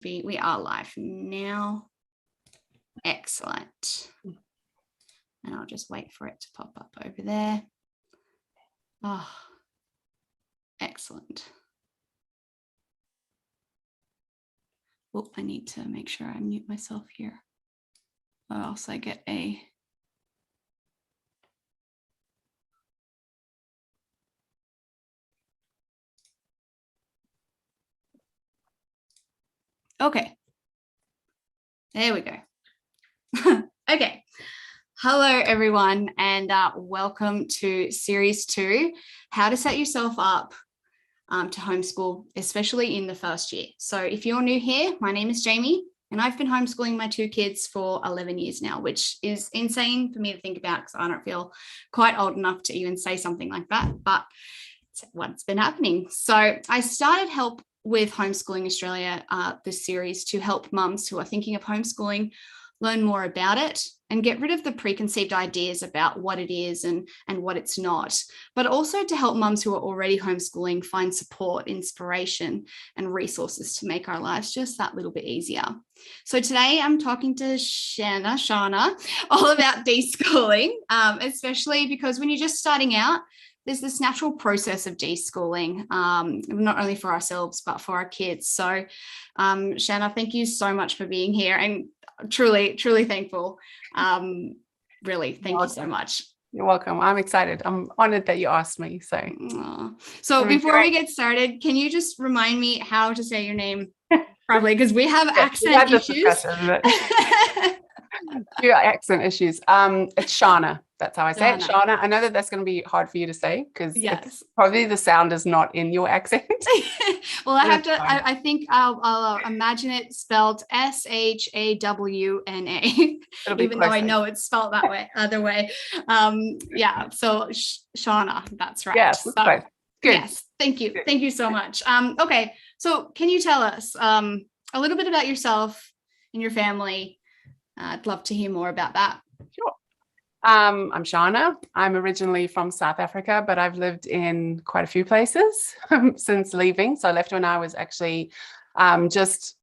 We are live now. Excellent. And I'll just wait for it to pop up over there. Oh, excellent. Oh, I need to make sure I mute myself here. Or else I get a... Okay. There we go. Okay. Hello, everyone, and welcome to Series 2, How to Set Yourself Up to Homeschool, especially in the first year. So if you're new here, my name is Jamie, and I've been homeschooling my 2 kids for 11 years now, which is insane for me to think about because I don't feel quite old enough to even say something like that, but it's what's been happening. So I started help with Homeschooling Australia, this series, to help mums who are thinking of homeschooling learn more about it and get rid of the preconceived ideas about what it is and what it's not, but also to help mums who are already homeschooling find support, inspiration, and resources to make our lives just that little bit easier. So today I'm talking to Shana, all about deschooling, especially because when you're just starting out, there's this natural process of deschooling, not only for ourselves, but for our kids. So Shana, thank you so much for being here, and truly, truly thankful. Really, thank you so much. You're welcome. I'm excited. I'm honored that you asked me. So before we get started, can you just remind me how to say your name properly? Because we have accent issues. Your accent issues. It's Shana. That's how I say it. Shana. I know that that's going to be hard for you to say because probably the sound is not in your accent. Well, I have to. I think I'll imagine it spelled Shawana, even though I know it's spelled that way. Other way. Yeah. So Shana. That's right. Yes. So, good. Yes. Thank you. Thank you so much. Okay. So can you tell us a little bit about yourself and your family? I'd love to hear more about that. Sure. I'm Shana. I'm originally from South Africa, but I've lived in quite a few places since leaving. So I left when I was actually just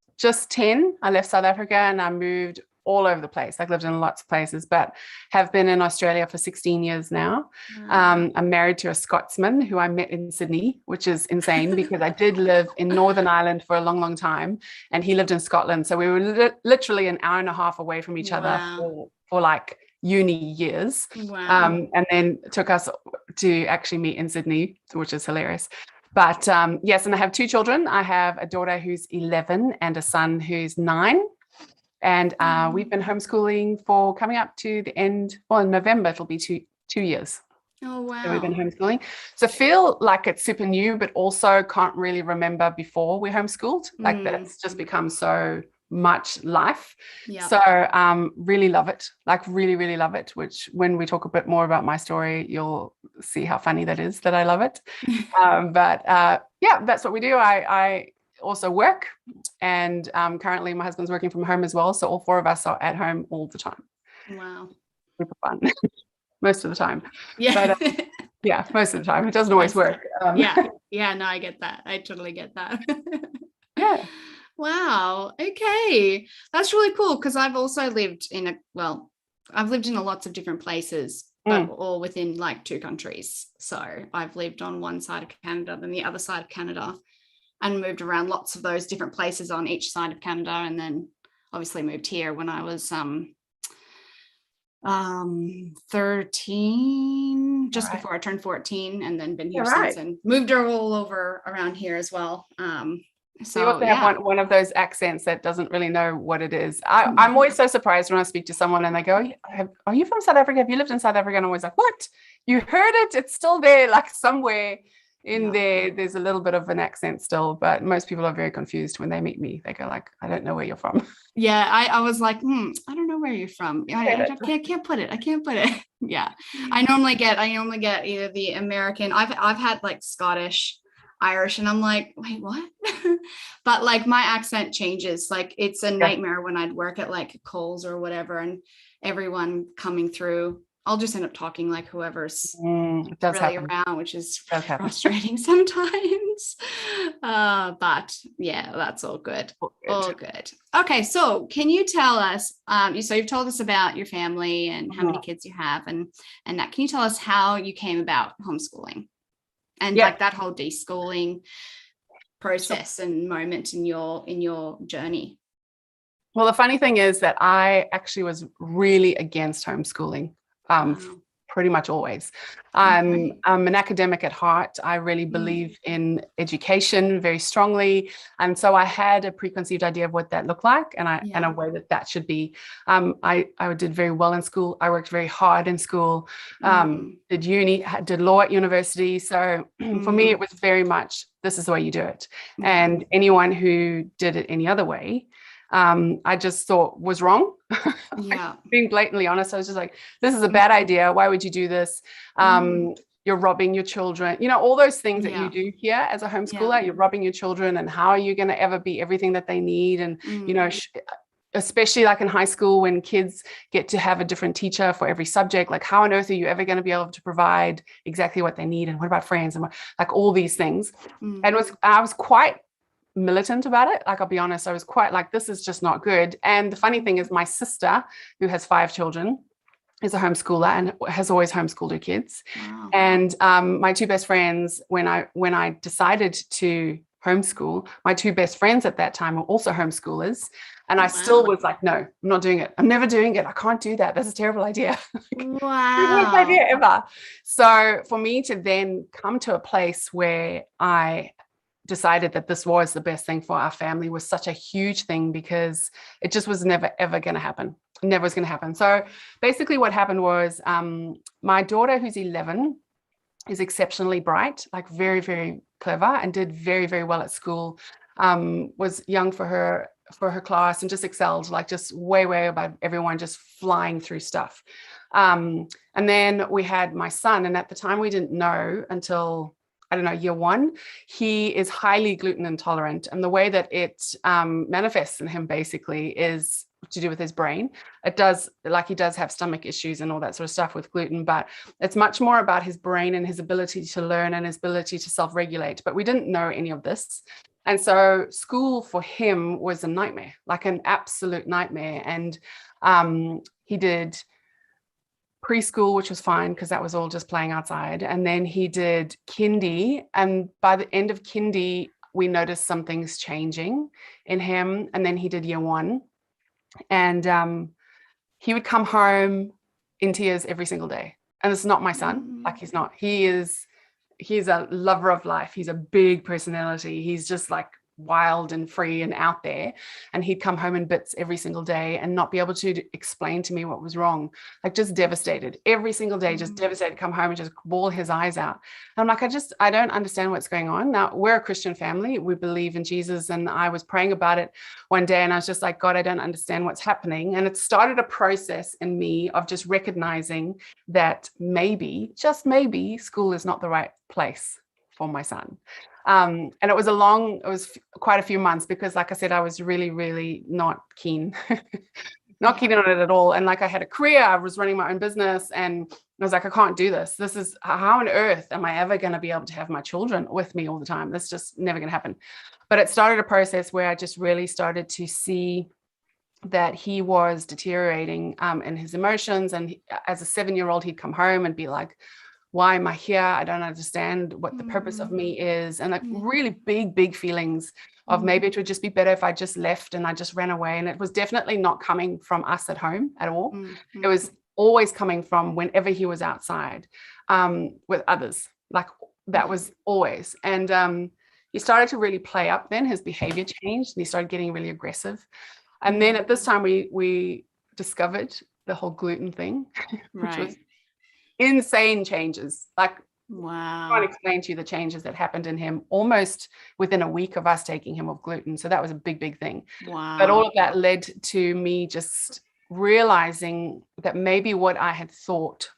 10. I left South Africa and I moved all over the place. I've lived in lots of places, but have been in Australia for 16 years now. I'm married to a Scotsman who I met in Sydney, which is insane because I did live in Northern Ireland for a long, long time, and he lived in Scotland. So we were literally an hour and a half away from each other for like uni years. And then it took us to actually meet in Sydney, which is hilarious. But yes, and I have 2 children. I have a daughter who's 11 and a son who's 9. And we've been homeschooling for coming up to the end. Well, in November, it'll be two years. Oh, wow. So we've been homeschooling. So feel like it's super new, but also can't really remember before we homeschooled. Like that's just become so much life. Yeah. So really love it. Like really, really love it, which when we talk a bit more about my story, you'll see how funny that is that I love it. But yeah, that's what we do. I also work, and currently my husband's working from home as well, so all 4 of us are at home all the time. Wow. Super fun. Most of the time. Yeah. But, yeah, most of the time. It doesn't always work. Yeah, no, I get that. I totally get that. Yeah. Wow. Okay. That's really cool, because I've also lived in I've lived in lots of different places, but all within like 2 countries. So I've lived on one side of Canada, then the other side of Canada, and moved around lots of those different places on each side of Canada, and then obviously moved here when I was 13, just before I turned 14, and then been here since, and moved all over around here as well. So you also have one of those accents that doesn't really know what it is. I'm always so surprised when I speak to someone and they go, are you from South Africa? Have you lived in South Africa? And I'm always like, what? You heard it? It's still there, like somewhere in there's a little bit of an accent still, but most people are very confused when they meet me. They go like, I don't know where you're from. Yeah, I was like, I don't know where you're from. I can't put it. Yeah. I normally get either the American, I've had like Scottish, Irish, and I'm like, wait, what? But like my accent changes. Like it's a nightmare when I'd work at like Coles or whatever, and everyone coming through I'll just end up talking like whoever's It does really happen. around, which is Does happen. frustrating sometimes. But yeah, that's all good. All good. Okay, so can you tell us, so you've told us about your family and how many kids you have and that, can you tell us how you came about homeschooling and like that whole deschooling process and moment in your journey? Well, the funny thing is that I actually was really against homeschooling. Pretty much always. I'm an academic at heart. I really believe in education very strongly. And so I had a preconceived idea of what that looked like and a way that should be. I did very well in school. I worked very hard in school, did law at university. So for me, it was very much, this is the way you do it. And anyone who did it any other way, I just thought was wrong. Being blatantly honest, I was just like, this is a bad idea. Why would you do this? You're robbing your children. You know, all those things that you do here as a homeschooler, you're robbing your children. And how are you going to ever be everything that they need? And, you know, especially like in high school when kids get to have a different teacher for every subject, like how on earth are you ever going to be able to provide exactly what they need? And what about friends? And like all these things. And I was quite militant about it. Like, I'll be honest, I was quite like, this is just not good. And the funny thing is my sister, who has 5 children, is a homeschooler and has always homeschooled her kids. And my 2 best friends, when I decided to homeschool, my 2 best friends at that time were also homeschoolers. And I still was like, no, I'm not doing it. I'm never doing it. I can't do that. That's a terrible idea. Worst idea ever. So for me to then come to a place where I decided that this was the best thing for our family was such a huge thing, because it just was never, ever going to happen. Never was going to happen. So basically what happened was my daughter, who's 11, is exceptionally bright, like very, very clever, and did very, very well at school, was young for her class and just excelled, like just way, way above everyone, just flying through stuff. And then we had my son, and at the time we didn't know until, I don't know, year 1, he is highly gluten intolerant. And the way that it manifests in him basically is to do with his brain. It does, like he does have stomach issues and all that sort of stuff with gluten, but it's much more about his brain and his ability to learn and his ability to self-regulate. But we didn't know any of this. And so school for him was a nightmare, like an absolute nightmare. And he did preschool, which was fine because that was all just playing outside. And then he did kindy. And by the end of kindy, we noticed some things changing in him. And then he did year 1. And he would come home in tears every single day. And it's not my son. Like, he's not. He's a lover of life. He's a big personality. He's just like wild and free and out there. And he'd come home in bits every single day and not be able to explain to me what was wrong. Like, just devastated every single day, just devastated, come home and just bawl his eyes out. And I'm like, I don't understand what's going on. Now, we're a Christian family. We believe in Jesus. And I was praying about it one day and I was just like, God, I don't understand what's happening. And it started a process in me of just recognizing that maybe, just maybe, school is not the right place for my son. And it was quite a few months, because like I said, I was really, really not keen, not keen on it at all. And like, I had a career, I was running my own business, and I was like, I can't do this. This is, how on earth am I ever going to be able to have my children with me all the time? That's just never going to happen. But it started a process where I just really started to see that he was deteriorating in his emotions. And as a 7-year-old, he'd come home and be like, why am I here? I don't understand what the purpose of me is. And like really big feelings of maybe it would just be better if I just left and I just ran away. And it was definitely not coming from us at home at all. It was always coming from whenever he was outside with others. Like, that was always. And he started to really play up then. His behavior changed and he started getting really aggressive. And then at this time we discovered the whole gluten thing, which was insane changes. Like, wow, I can't explain to you the changes that happened in him almost within a week of us taking him off gluten. So that was a big thing. Wow. But all of that led to me just realizing that maybe what I had thought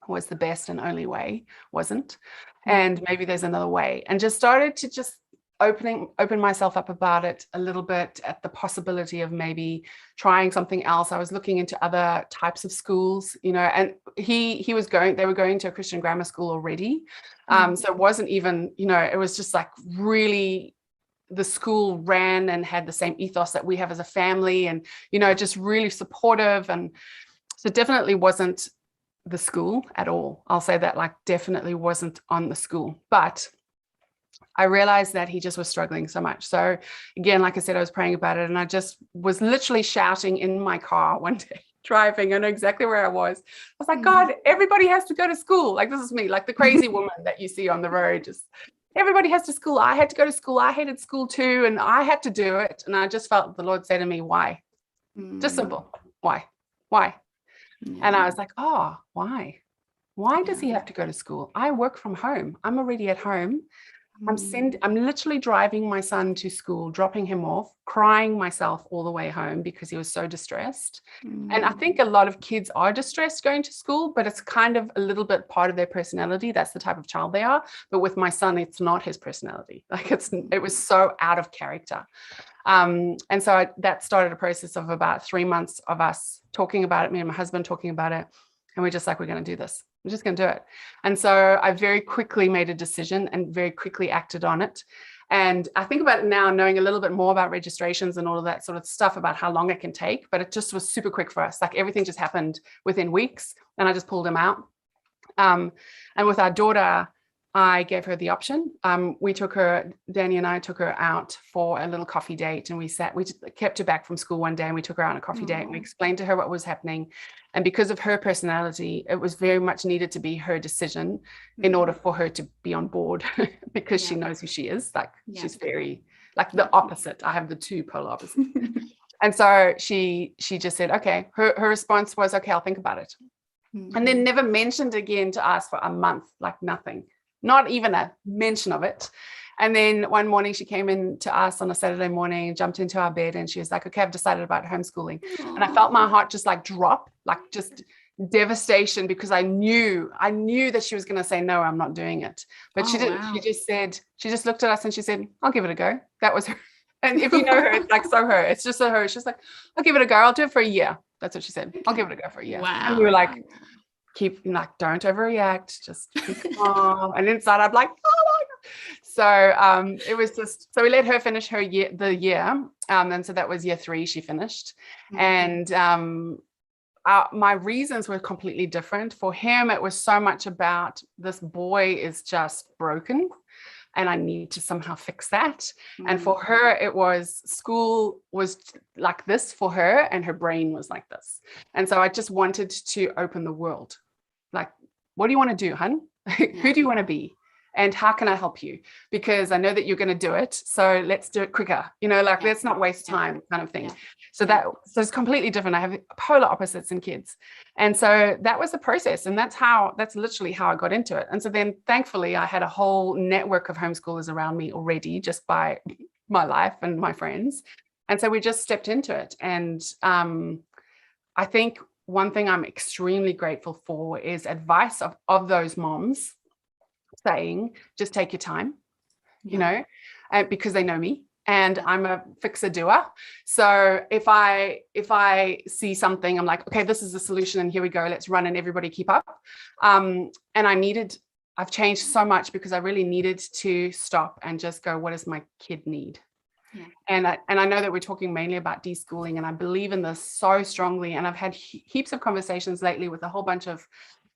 was the best and only way wasn't, and maybe there's another way, and just started to just open myself up about it a little bit at the possibility of maybe trying something else. I was looking into other types of schools, and they were going to a Christian grammar school already. So it wasn't even, it was just like really, the school ran and had the same ethos that we have as a family, and, just really supportive. And so definitely wasn't the school at all. I'll say that, like, definitely wasn't on the school, but I realized that he just was struggling so much. So again, like I said, I was praying about it, and I just was literally shouting in my car one day, driving. I know exactly where I was. I was like, God, everybody has to go to school. Like, this is me, like the crazy woman that you see on the road. Just everybody has to school. I had to go to school. I hated school too. And I had to do it. And I just felt the Lord say to me, why? Just simple. Why? And I was like, oh, why? Why does he have to go to school? I work from home. I'm already at home. I'm literally driving my son to school, dropping him off, crying myself all the way home because he was so distressed. And I think a lot of kids are distressed going to school, but it's kind of a little bit part of their personality. That's the type of child they are. But with my son, it's not his personality. Like, it was so out of character. And so that started a process of about 3 months of us talking about it, me and my husband talking about it. And we're just like, we're going to do this. I'm just going to do it. And so I very quickly made a decision and very quickly acted on it. And I think about it now, knowing a little bit more about registrations and all of that sort of stuff about how long it can take, but it just was super quick for us. Like, everything just happened within weeks, and I just pulled him out. And with our daughter, I gave her the option. Danny and I took her out for a little coffee date, and we just kept her back from school one day, and we took her out on a coffee date, and we explained to her what was happening. And because of her personality, it was very much needed to be her decision in order for her to be on board, because she knows who she is. Like, she's very, like, the opposite. I have the two polar opposites. And so she just said, okay, her response was, okay, I'll think about it. And then never mentioned again to us for a month, like nothing. Not even a mention of it. And then one morning she came in to us on a Saturday morning, jumped into our bed, and she was like, okay, I've decided about homeschooling. And I felt my heart just like drop, like just devastation, because I knew that she was going to say, no, I'm not doing it. But she didn't. Wow. She just looked at us and she said, I'll give it a go. That was her. And if you know her, it's like so her. It's just so her. She's like, I'll give it a go. I'll do it for a year. That's what she said. I'll give it a go for a year. Wow. And we were like, don't overreact, just keep calm. And inside I'm like, oh my God. So it was just, so we let her finish the year. And so that was year 3 she finished. And my reasons were completely different. For him, it was so much about, this boy is just broken and I need to somehow fix that. And for her, it was, school was like this for her, and her brain was like this. And so I just wanted to open the world. Like, what do you want to do, hun? Who do you want to be? And how can I help you? Because I know that you're going to do it. So let's do it quicker. Let's not waste time, kind of thing. So it's completely different. I have polar opposites in kids. And so that was the process. And that's literally how I got into it. And so then thankfully I had a whole network of homeschoolers around me already, just by my life and my friends. And so we just stepped into it. And I think one thing I'm extremely grateful for is advice of those moms saying, just take your time, because they know me and I'm a fixer doer. So if I see something, I'm like, okay, this is the solution and here we go, let's run and everybody keep up. And I've changed so much because I really needed to stop and just go, what does my kid need? Yeah. And I know that we're talking mainly about deschooling, and I believe in this so strongly. And I've had heaps of conversations lately with a whole bunch of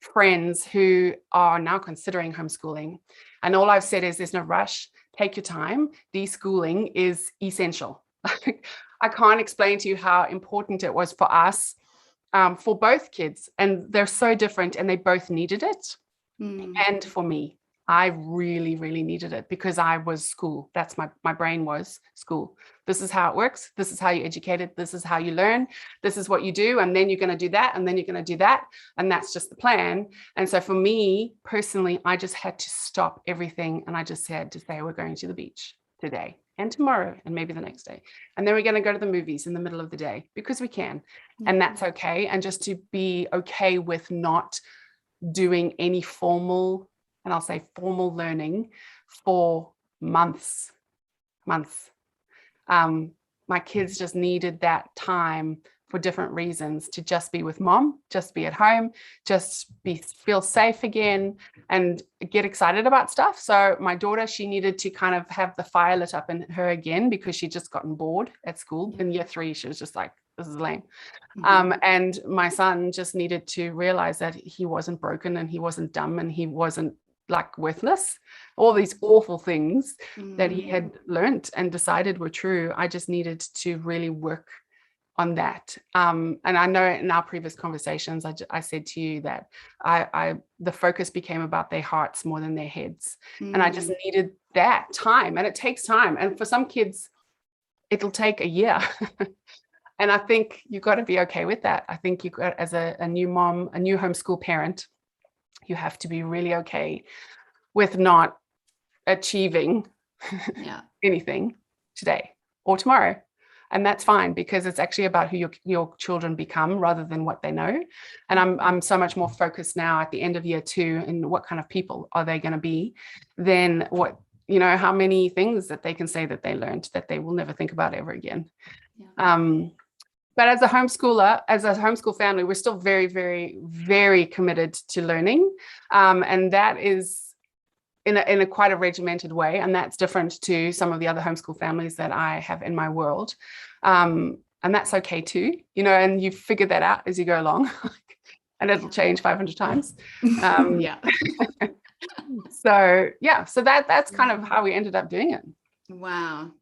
friends who are now considering homeschooling. And all I've said is, there's no rush. Take your time. Deschooling is essential. I can't explain to you how important it was for us, for both kids. And they're so different and they both needed it. And for me, I really, really needed it because I was school. That's my brain was school. This is how it works. This is how you educate it. This is how you learn. This is what you do. And then you're going to do that. And then you're going to do that. And that's just the plan. And so for me personally, I just had to stop everything. And I just had to say, we're going to the beach today and tomorrow and maybe the next day. And then we're going to go to the movies in the middle of the day because we can. And that's okay. And just to be okay with not doing any formal, and I'll say formal learning for months months. My kids just needed that time for different reasons, to just be with mom, just be at home, feel safe again and get excited about stuff. So my daughter, she needed to kind of have the fire lit up in her again, because she'd just gotten bored at school. In year 3, she was just like, this is lame. And my son just needed to realize that he wasn't broken, and he wasn't dumb, and he wasn't like worthless. All these awful things that he had learned and decided were true. I just needed to really work on that. And I know in our previous conversations, I said to you that the focus became about their hearts more than their heads. And I just needed that time, and it takes time. And for some kids, it'll take a year. And I think you've got to be okay with that. I think you got, as a new mom, a new homeschool parent, you have to be really okay with not achieving anything today or tomorrow. And that's fine, because it's actually about who your children become rather than what they know. And I'm so much more focused now at the end of year 2 in what kind of people are they going to be, than what, how many things that they can say that they learned that they will never think about ever again. But as a homeschooler, as a homeschool family, we're still very, very, very committed to learning. And that is in a quite a regimented way. And that's different to some of the other homeschool families that I have in my world. And that's okay too, and you figure that out as you go along. And it'll change 500 times. So that's kind of how we ended up doing it. Wow.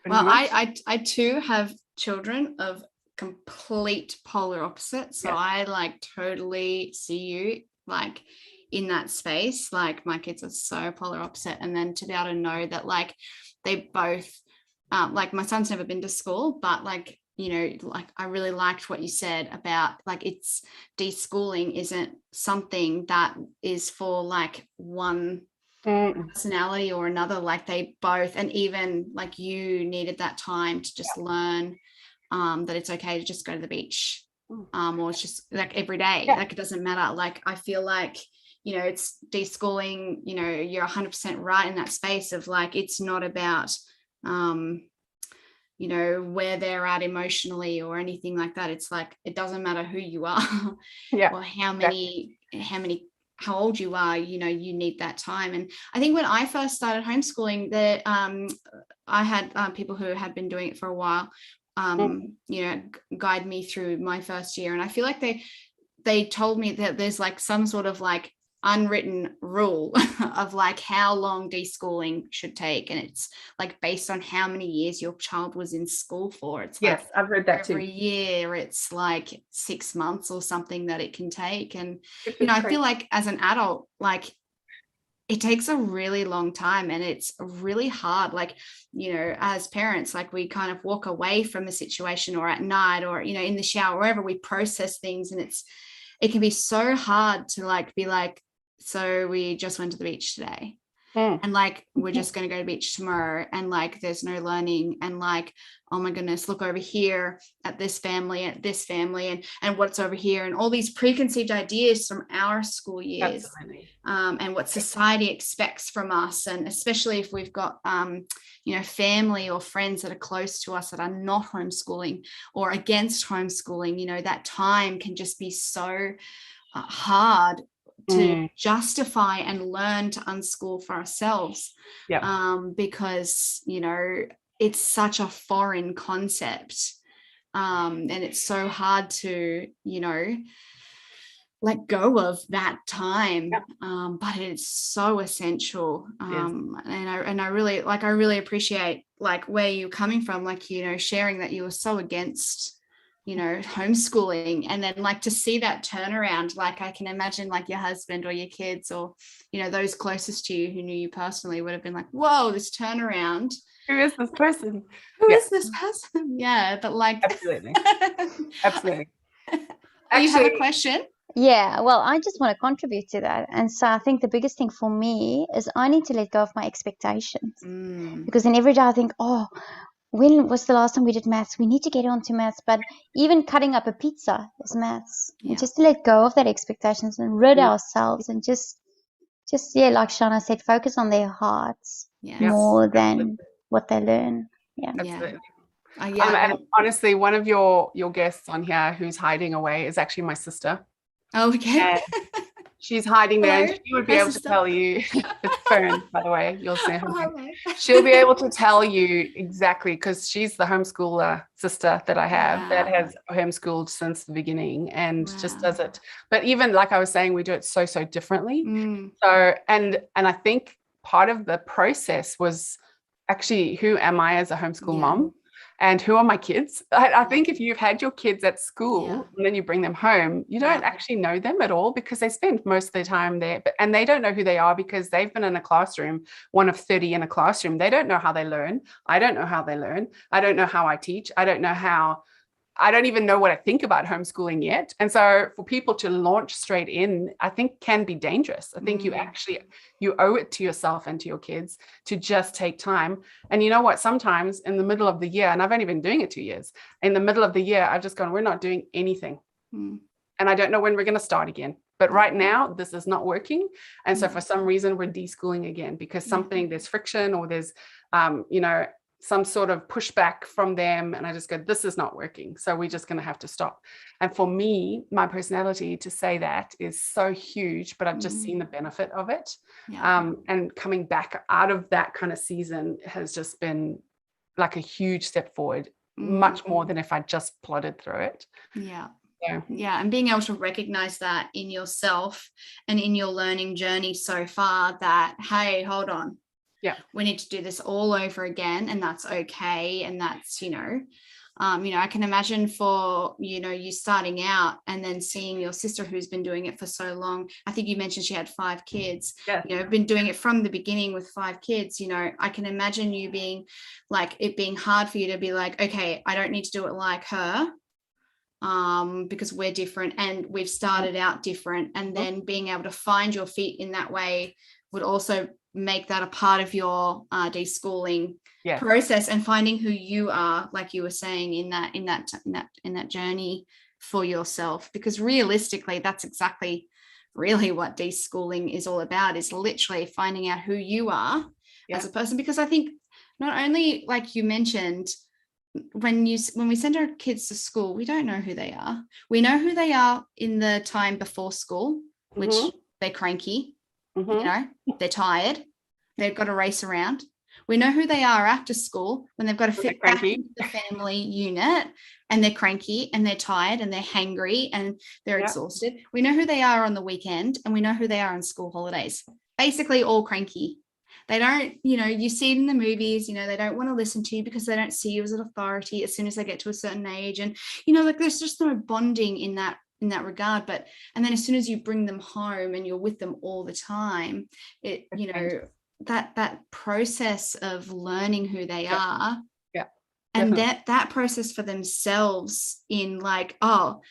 Well, I too have children of complete polar opposite. So I like totally see you like in that space. Like my kids are so polar opposite. And then to be able to know that like they both, like my son's never been to school, but like, like I really liked what you said about like it's deschooling isn't something that is for like one personality or another. Like they both, and even like you needed that time to just learn that it's okay to just go to the beach, or it's just like every day, like it doesn't matter. Like I feel like it's deschooling, you're 100% right in that space of like it's not about where they're at emotionally or anything like that. It's like it doesn't matter who you are or how old you are, you need that time. And I think when I first started homeschooling, that I had people who had been doing it for a while guide me through my first year, and I feel like they told me that there's like some sort of like unwritten rule of like how long deschooling should take, and it's like based on how many years your child was in school for. It's like I've heard that every too. year it's like 6 months or something that it can take. And I feel like as an adult, like it takes a really long time, and it's really hard. Like, as parents, like we kind of walk away from a situation, or at night, or, in the shower, wherever we process things. And it can be so hard to like, be like, so we just went to the beach today. And like we're just going to go to the beach tomorrow, and like there's no learning, and like, oh my goodness, look over here at this family and what's over here, and all these preconceived ideas from our school years. And what society expects from us. And especially if we've got family or friends that are close to us that are not homeschooling or against homeschooling, that time can just be so hard to justify and learn to unschool for ourselves, because it's such a foreign concept, and it's so hard to let go of that time, but it's so essential. And I really appreciate like where you're coming from, like sharing that you were so against homeschooling, and then like to see that turnaround. Like I can imagine like your husband or your kids, or those closest to you who knew you personally, would have been like, whoa, this turnaround, who is this person? Who is this person? But like absolutely. Actually, you have a question? Yeah, well, I just want to contribute to that. And so I think the biggest thing for me is I need to let go of my expectations, because then every day I think, oh, when was the last time we did maths? We need to get on to maths. But even cutting up a pizza is maths. And just to let go of that expectations and rid ourselves, and just like Shana said, focus on their hearts more than what they learn. Yeah. Absolutely. Yeah. And honestly, one of your guests on here who's hiding away is actually my sister. Oh, okay. And she's hiding there, and Hello, she would be my able sister. to tell you. It's Fern, by the way. You'll see her. Oh, hello. She'll be able to tell you exactly, because she's the homeschooler sister that I have that Wow. has homeschooled since the beginning and just Wow. does it. But even like I was saying, we do it so differently. Mm. So, and I think part of the process was actually, who am I as a homeschool mom? And who are my kids? I think if you've had your kids at school and then you bring them home, you don't actually know them at all, because they spend most of their time there, and they don't know who they are because they've been in a classroom, one of 30 in a classroom. They don't know how they learn. I don't know how they learn. I don't know how I teach. I don't even know what I think about homeschooling yet. And so for people to launch straight in, I think can be dangerous. I think you owe it to yourself and to your kids to just take time. And you know what, sometimes in the middle of the year, and I've only been doing it 2 years, in the middle of the year, I've just gone, we're not doing anything. And I don't know when we're going to start again. But right now, this is not working. And so for some reason, we're deschooling again, because there's friction, or there's, some sort of pushback from them. And I just go, this is not working. So we're just going to have to stop. And for me, my personality to say that is so huge, but I've just seen the benefit of it. And coming back out of that kind of season has just been like a huge step forward, much more than if I just plodded through it. And being able to recognize that in yourself and in your learning journey so far, that, hey, hold on, we need to do this all over again, and that's okay. And that's, I can imagine for, you starting out and then seeing your sister who's been doing it for so long. I think you mentioned she had 5 kids, been doing it from the beginning with 5 kids. I can imagine you being like, it being hard for you to be like, okay, I don't need to do it like her, because we're different and we've started out different. And then being able to find your feet in that way would also make that a part of your deschooling process, and finding who you are, like you were saying, in that journey for yourself. Because realistically, that's exactly really what deschooling is all about, is literally finding out who you are as a person. Because I think not only, like you mentioned, when we send our kids to school, we don't know who they are. We know who they are in the time before school, which they're cranky, they're tired, they've got to race around. We know who they are after school, when they've got to fit back into the family unit, and they're cranky and they're tired and they're hangry and they're exhausted. We know who they are on the weekend, and we know who they are on school holidays. Basically all cranky. They don't, you see it in the movies, they don't want to listen to you because they don't see you as an authority as soon as they get to a certain age. And, there's just no bonding in that regard. And then as soon as you bring them home and you're with them all the time, that process of learning who they are, and that process for themselves, in like, oh,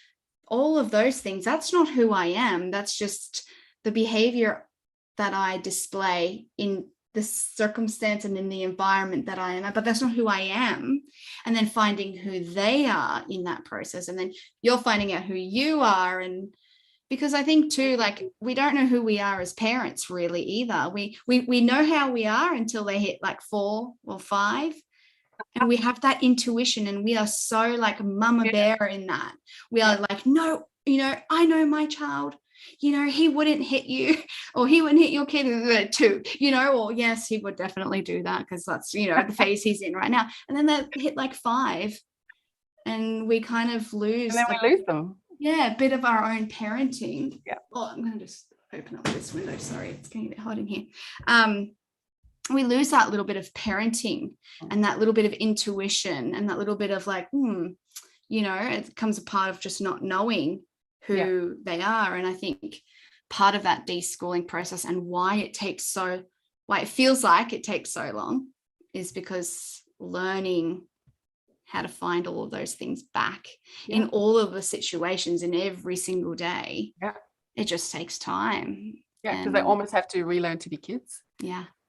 all of those things, that's not who I am. That's just the behavior that I display in the circumstance and in the environment that I am, but that's not who I am. And then finding who they are in that process, and then you're finding out who you are. And because I think too, like, we don't know who we are as parents really either. We know how we are until they hit like 4 or 5, and we have that intuition, and we are so like mama bear in that. We are like, no, I know my child, he wouldn't hit you, or he wouldn't hit your kid too, or yes, he would definitely do that because that's, the phase he's in right now. And then they hit like 5, and we kind of lose. And then we lose them. Yeah, a bit of our own parenting. Yeah. Oh, I'm going to just open up this window. Sorry, it's getting a bit hot in here. We lose that little bit of parenting, and that little bit of intuition, and that little bit of like, it becomes a part of just not knowing who they are. And I think part of that deschooling process, and why it feels like it takes so long, is because learning how to find all of those things back in all of the situations in every single day, it just takes time. Because they almost have to relearn to be kids.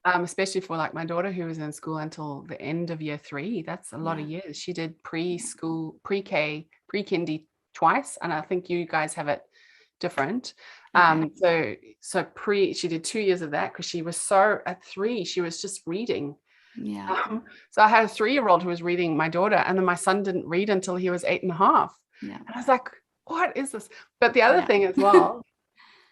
Especially for like my daughter, who was in school until the end of year 3. That's a lot of years. She did preschool, pre-K, pre-kindy twice, and I think you guys have it different. So she did 2 years of that, because she was at 3, she was just reading, Yeah. So I had a 3-year-old who was reading my daughter, and then my son didn't read until he was 8.5. Yeah. And I was like, what is this? But the other thing as well,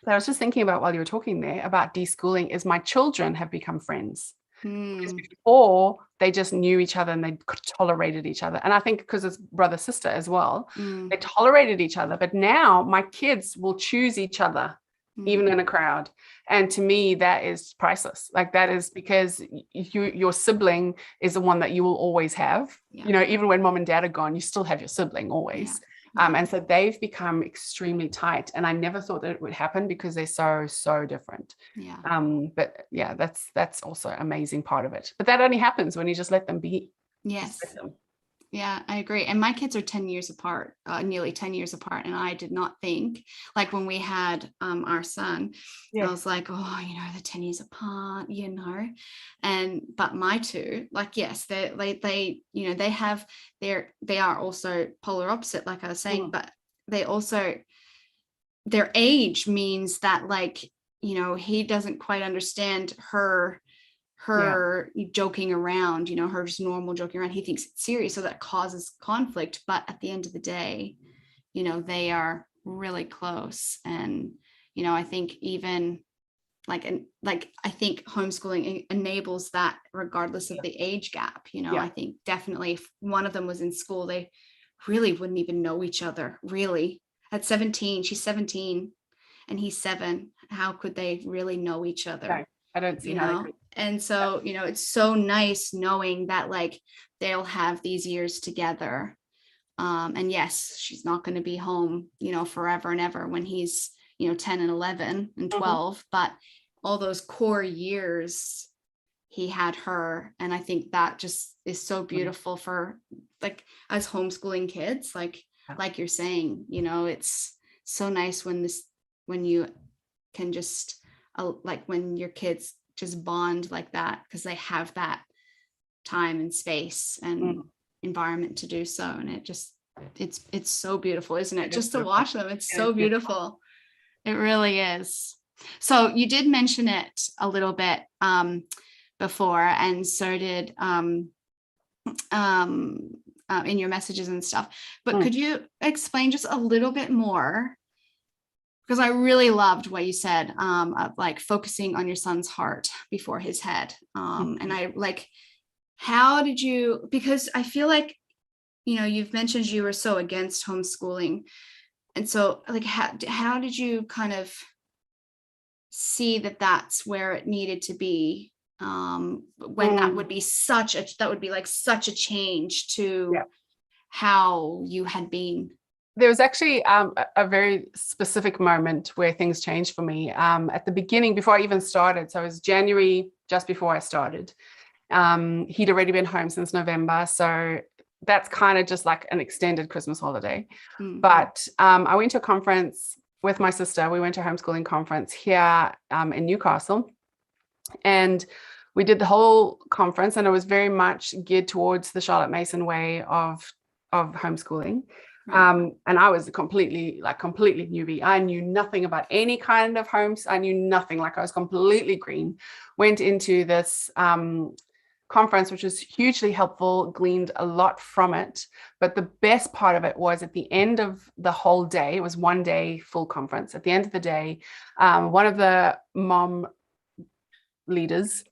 that I was just thinking about while you were talking there about deschooling, is my children have become friends. Because before, they just knew each other and they tolerated each other. And I think because it's brother, sister as well, they tolerated each other. But now my kids will choose each other, even in a crowd. And to me, that is priceless. Like, that is because your sibling is the one that you will always have. Yeah. You know, even when mom and dad are gone, you still have your sibling always. And so they've become extremely tight. And I never thought that it would happen because they're so different. Yeah. But yeah, that's also an amazing part of it. But that only happens when you just let them be. Yes. Just let them. Yeah, I agree. And my kids are 10 years apart, nearly 10 years apart. And I did not think, like when we had our son, I was like, oh, you know, they're 10 years apart, you know. But my two, like, yes, they you know, they are also polar opposite, like I was saying, but they also, their age means that, like, you know, he doesn't quite understand her joking around, you know, her just normal joking around. He thinks it's serious, so that causes conflict. But at the end of the day, you know, they are really close. And, you know, I think even I think homeschooling enables that regardless of the age gap. You know, I think definitely if one of them was in school, they really wouldn't even know each other, really. At 17, she's 17 and he's 7. How could they really know each other? No, I don't see how they could. And so, you know, it's so nice knowing that, like, they'll have these years together. And yes, she's not going to be home, you know, forever and ever when he's, you know, 10 and 11 and 12, but all those core years he had her. And I think that just is so beautiful for, like, us homeschooling kids, like you're saying, you know, it's so nice when you can just, like, when your kids just bond like that, because they have that time and space and environment to do so. And it just, it's so beautiful, isn't it? Just to watch them. It's so beautiful. It really is. So you did mention it a little bit before, and so did in your messages and stuff, but could you explain just a little bit more? Because I really loved what you said, of, like, focusing on your son's heart before his head. And I, like, how did you, because I feel like, you know, you've mentioned you were so against homeschooling. And so, like, how did you kind of see that that's where it needed to be, when that would be such a change to how you had been? There was actually a very specific moment where things changed for me. At the beginning, before I even started, so it was January, just before I started. He'd already been home since November, so that's kind of just like an extended Christmas holiday. But I went to a conference with my sister. We went to a homeschooling conference here in Newcastle, and we did the whole conference, and it was very much geared towards the Charlotte Mason way of homeschooling. And I was completely newbie. I knew nothing about any kind of homes. I knew nothing. Like, I was completely green. Went into this conference, which was hugely helpful, gleaned a lot from it. But the best part of it was at the end of the whole day, it was one day full conference. At the end of the day, one of the mom leaders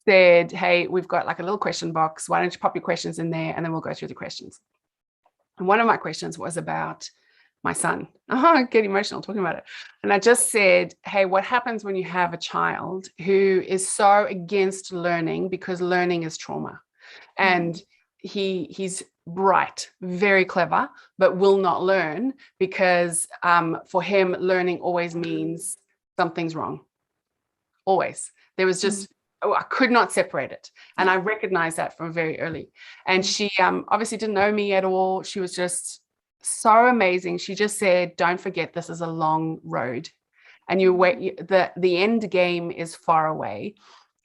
said, hey, we've got like a little question box. Why don't you pop your questions in there, and then we'll go through the questions. And one of my questions was about my son. I get emotional talking about it. And I just said, hey, what happens when you have a child who is so against learning because learning is trauma? And he's bright, very clever, but will not learn because for him, learning always means something's wrong. Always. There was just, I could not separate it. And I recognized that from very early. And she obviously didn't know me at all. She was just so amazing. She just said, don't forget, this is a long road, and the end game is far away.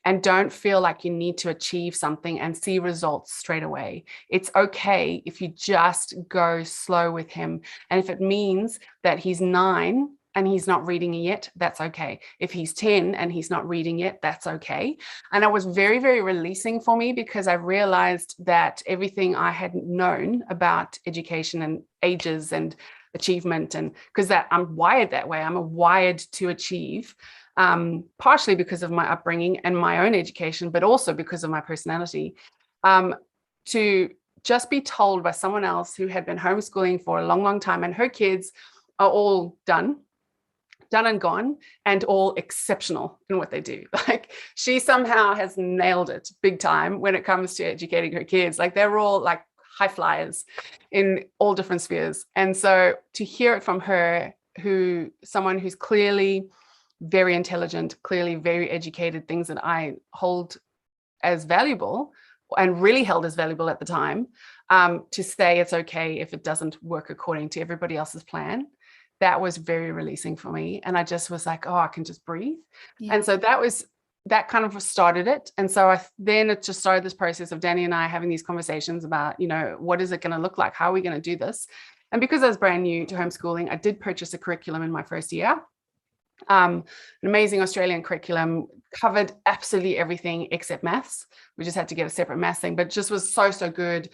And don't feel like you need to achieve something and see results straight away. It's okay if you just go slow with him. And if it means that he's 9 and he's not reading yet, that's okay. If he's 10 and he's not reading yet, that's okay. And it was very, very releasing for me, because I realized that everything I hadn't known about education and ages and achievement, and because that I'm wired that way, I'm wired to achieve, partially because of my upbringing and my own education, but also because of my personality, to just be told by someone else who had been homeschooling for a long, long time, and her kids are all done and gone, and all exceptional in what they do. Like, she somehow has nailed it big time when it comes to educating her kids. Like, they're all like high flyers in all different spheres. And so to hear it from her, someone who's clearly very intelligent, clearly very educated, things that I hold as valuable and really held as valuable at the time, to say it's okay if it doesn't work according to everybody else's plan, that was very releasing for me. And I just was like, oh, I can just breathe. Yeah. And so that kind of started it. And so then it just started this process of Danny and I having these conversations about, what is it going to look like? How are we going to do this? And because I was brand new to homeschooling, I did purchase a curriculum in my first year. An amazing Australian curriculum, covered absolutely everything except maths. We just had to get a separate maths thing, but just was so good,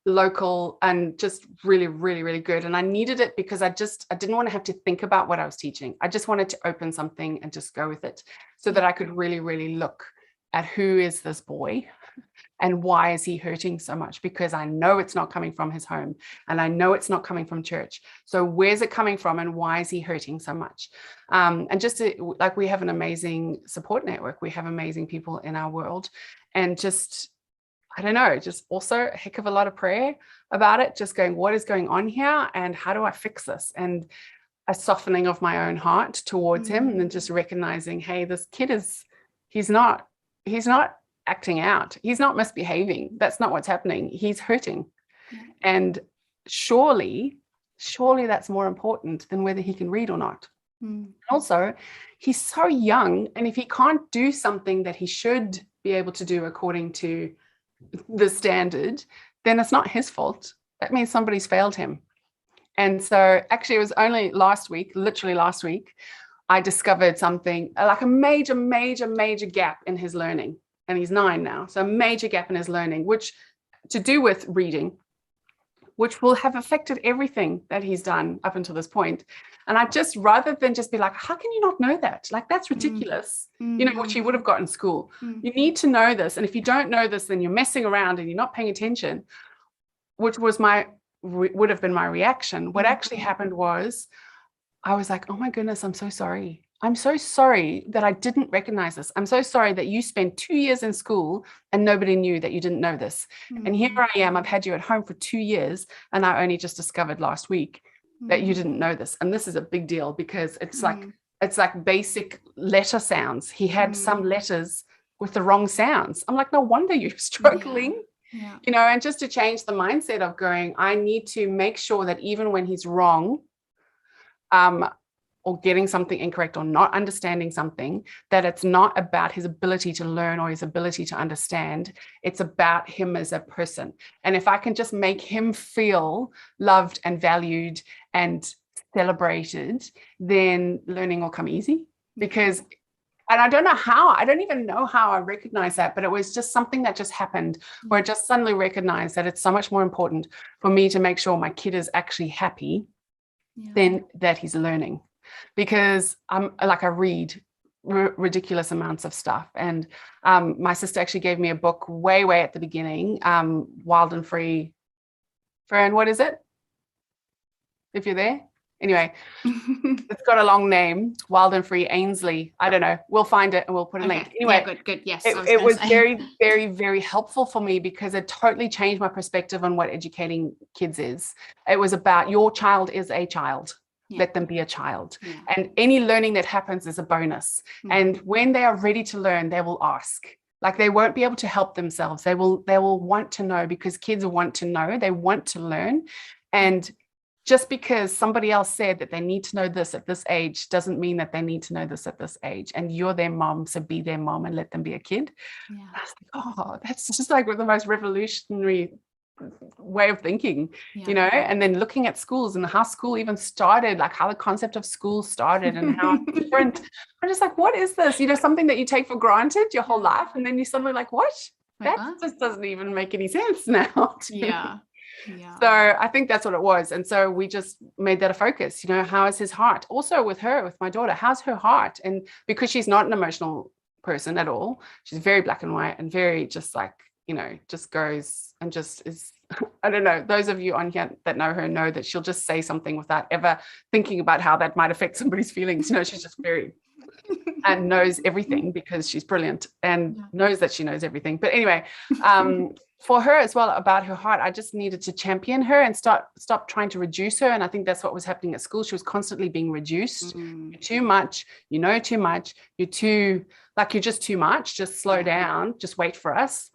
local, and just really, really, really good. And I needed it because I didn't want to have to think about what I was teaching. I just wanted to open something and just go with it, so that I could really, really look at who is this boy and why is he hurting so much? Because I know it's not coming from his home, and I know it's not coming from church. So where's it coming from, and why is he hurting so much? And just like, we have an amazing support network. We have amazing people in our world, and just, I don't know, just also a heck of a lot of prayer about it, just going, what is going on here, and how do I fix this? And a softening of my own heart towards him, and then just recognizing, hey, this kid he's not acting out. He's not misbehaving. That's not what's happening. He's hurting. And surely that's more important than whether he can read or not. Also, he's so young, and if he can't do something that he should be able to do according to the standard, then it's not his fault. That means somebody's failed him. And so actually, it was only literally last week, I discovered something like a major gap in his learning. And he's 9 now. So a major gap in his learning, which to do with reading, which will have affected everything that he's done up until this point. And I just, rather than just be like, how can you not know that? Like, that's ridiculous, which he would have got in school. You need to know this. And if you don't know this, then you're messing around and you're not paying attention, which was would have been my reaction. What actually happened was, I was like, oh my goodness, I'm so sorry. I'm so sorry that I didn't recognize this. I'm so sorry that you spent 2 years in school and nobody knew that you didn't know this. And here I am, I've had you at home for 2 years, and I only just discovered last week that you didn't know this. And this is a big deal, because it's like basic letter sounds. He had some letters with the wrong sounds. I'm like, no wonder you're struggling. Yeah. And just to change the mindset of going, I need to make sure that even when he's wrong, or getting something incorrect, or not understanding something, that it's not about his ability to learn or his ability to understand. It's about him as a person. And if I can just make him feel loved and valued and celebrated, then learning will come easy. And I don't even know how I recognized that, but it was just something that just happened, where I just suddenly recognized that it's so much more important for me to make sure my kid is actually happy than that he's learning. Because I read ridiculous amounts of stuff. And my sister actually gave me a book way at the beginning, Wild and Free. Fern, what is it? If you're there? Anyway, it's got a long name, Wild and Free Ainsley. I don't know. We'll find it and we'll put a link. Anyway, yeah, good. Yes. It was very, very, very helpful for me, because it totally changed my perspective on what educating kids is. It was about, your child is a child. Yeah. Let them be a child. Yeah. And any learning that happens is a bonus. And when they are ready to learn, they will ask. Like, they won't be able to help themselves. They will want to know, because kids want to know, they want to learn. And just because somebody else said that they need to know this at this age doesn't mean that they need to know this at this age. And you're their mom, so be their mom and let them be a kid. Yeah. I was like, oh, that's just like the most revolutionary way of thinking, Yeah. you know, and then looking at schools and how school even started, like how the concept of school started and how different. I'm just like, what is this? You know, something that you take for granted your whole life. And then you're suddenly like, what? Wait, That just doesn't even make any sense now. Yeah. Yeah. So I think that's what it was. And so we just made that a focus, you know, how is his heart? Also with her, with my daughter, how's her heart? And because she's not an emotional person at all, she's very black and white and very just like, you know, just goes and just is, I don't know, those of you on here that know her know that she'll just say something without ever thinking about how that might affect somebody's feelings. You know, she's just very and knows everything because she's brilliant and knows that she knows everything. But anyway, for her as well, about her heart, I just needed to champion her and stop trying to reduce her. And I think that's what was happening at school. She was constantly being reduced. You're too much, you know too much, you're just too much, just slow down, just wait for us.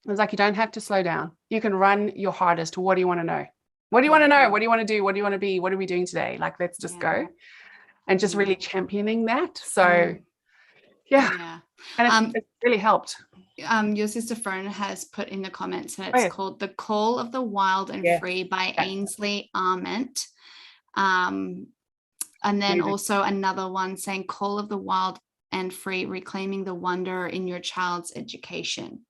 I was like, you don't have to slow down. You can run your hardest. What do you want to know? What do you want to know? What do you want to do? What do you want to be? What are we doing today? Like, let's just go. And just really championing that. So and it's really helped. Your sister Fern has put in the comments that it's called The Call of the Wild and Free by Ainsley Arment. And then also another one saying Call of the Wild and Free, Reclaiming the Wonder in Your Child's Education.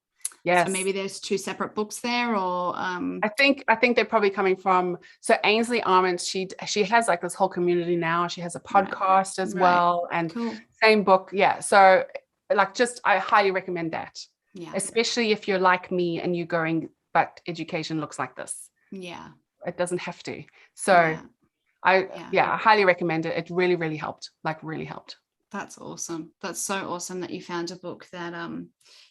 Yes. So maybe there's two separate books there, or I think they're probably coming from. So Ainsley Arment, she has like this whole community now. She has a podcast as well, and same book. Yeah. So like, I highly recommend that. Yeah. Especially if you're like me and you're going, but education looks like this. Yeah. It doesn't have to. So I highly recommend it. It really, really helped. Like really helped. That's awesome. That's so awesome that you found a book that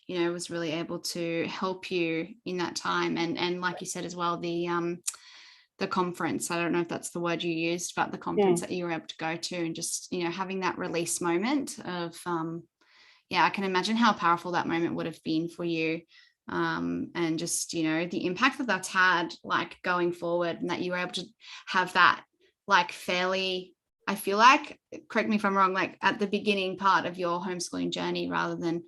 you know, was really able to help you in that time. And like you said as well, the conference, I don't know if that's the word you used, but the conference that you were able to go to, and just, you know, having that release moment of I can imagine how powerful that moment would have been for you. And just, you know, the impact that that's had, like going forward, and that you were able to have that like fairly, I feel like, correct me if I'm wrong, like at the beginning part of your homeschooling journey, rather than